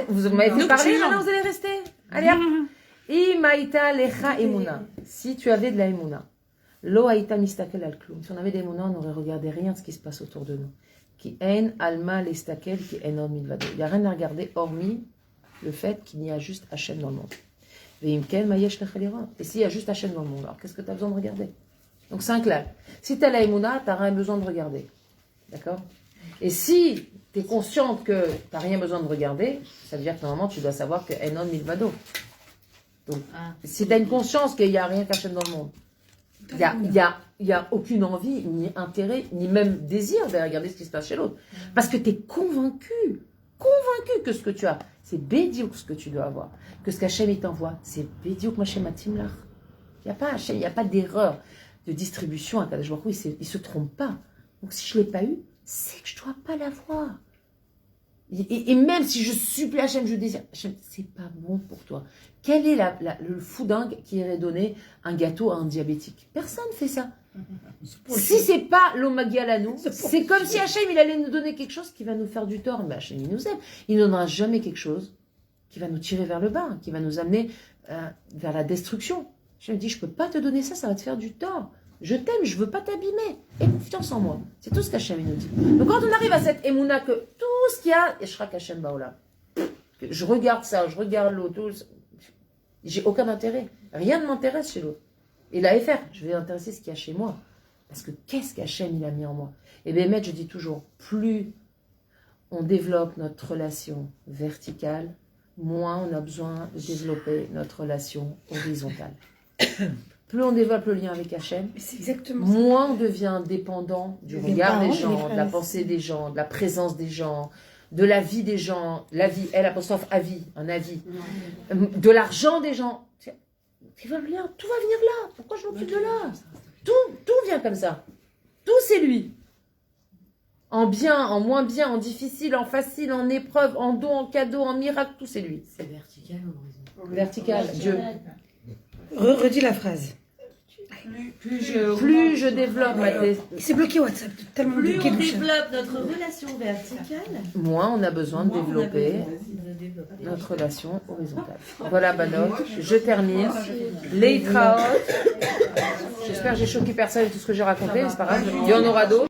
Vous m'avez fait parler, maintenant vous allez rester. Allez hop. Imaïta lecha emuna. Si tu avais de la emuna. Lo aïta mistakel al klum. Si on avait des emuna, on n'aurait regardé rien de ce qui se passe autour de nous. Qui en alma lestakel, qui en on milvado. Il n'y a rien à regarder hormis le fait qu'il y a juste Hachem dans le monde. Et s'il y a juste Hachem dans le monde, alors qu'est-ce que tu as besoin de regarder? Donc c'est un clal. Si tu as la Emouna, tu n'as rien besoin de regarder. D'accord? Et si tu es consciente que tu n'as rien besoin de regarder, ça veut dire que normalement tu dois savoir que Enon Milvado. Donc, si tu as une conscience qu'il n'y a rien qu'Hachem dans le monde, il n'y a aucune envie, ni intérêt, ni même désir de regarder ce qui se passe chez l'autre. Parce que tu es convaincu que ce que tu as, c'est bédiouk ce que tu dois avoir. Que ce qu'Hachem il t'envoie, c'est bédiouk Machem Atimlach. Il n'y a pas d'erreur de distribution à Kadosh Baruch Hu, il ne se trompe pas. Donc si je ne l'ai pas eu, c'est que je ne dois pas l'avoir. Et même si je supplie Hachem, je désire, Hachem, c'est pas bon pour toi. Quel est le foudingue qui irait donner un gâteau à un diabétique? Personne ne fait ça. Si c'est pas l'omagia à nous, c'est comme si Hachem il allait nous donner quelque chose qui va nous faire du tort. Mais Hachem il nous aime. Il ne donnera jamais quelque chose qui va nous tirer vers le bas, qui va nous amener vers la destruction. Je me dis, je peux pas te donner ça, ça va te faire du tort. Je t'aime, je veux pas t'abîmer. Aie confiance en moi. C'est tout ce qu'Hachem nous dit. Donc quand on arrive à cette émouna que tout ce qu'il y a, Yeshra Hachem Baola. Je regarde ça, je regarde l'autre, j'ai aucun intérêt. Rien ne m'intéresse chez l'autre. Et la FR, je vais intéresser ce qu'il y a chez moi. Parce que qu'est-ce qu'Hachem il a mis en moi? Et bien, je dis toujours, plus on développe notre relation verticale, moins on a besoin de développer notre relation horizontale. Plus on développe le lien avec Hachem, moins on devient dépendant du regard des gens, de la pensée des gens, de la présence des gens, de la vie des gens, la vie, L', avis, un avis, de l'argent des gens. Tout va venir là. Pourquoi je m'occupe de là? Tout vient comme ça. Tout, c'est lui. En bien, en moins bien, en difficile, en facile, en épreuve, en don, en cadeau, en miracle, tout, c'est lui. C'est vertical ou horizontal? Vertical, Dieu. Redis la phrase. Plus je développe ma C'est bloqué WhatsApp. Tellement plus bloqué, on développe notre relation verticale, moins on a besoin de développer notre relation horizontale. Voilà, Banot, je termine. Les Traot. J'espère que j'ai choqué personne avec tout ce que j'ai raconté, mais c'est pas grave. Il y en aura d'autres.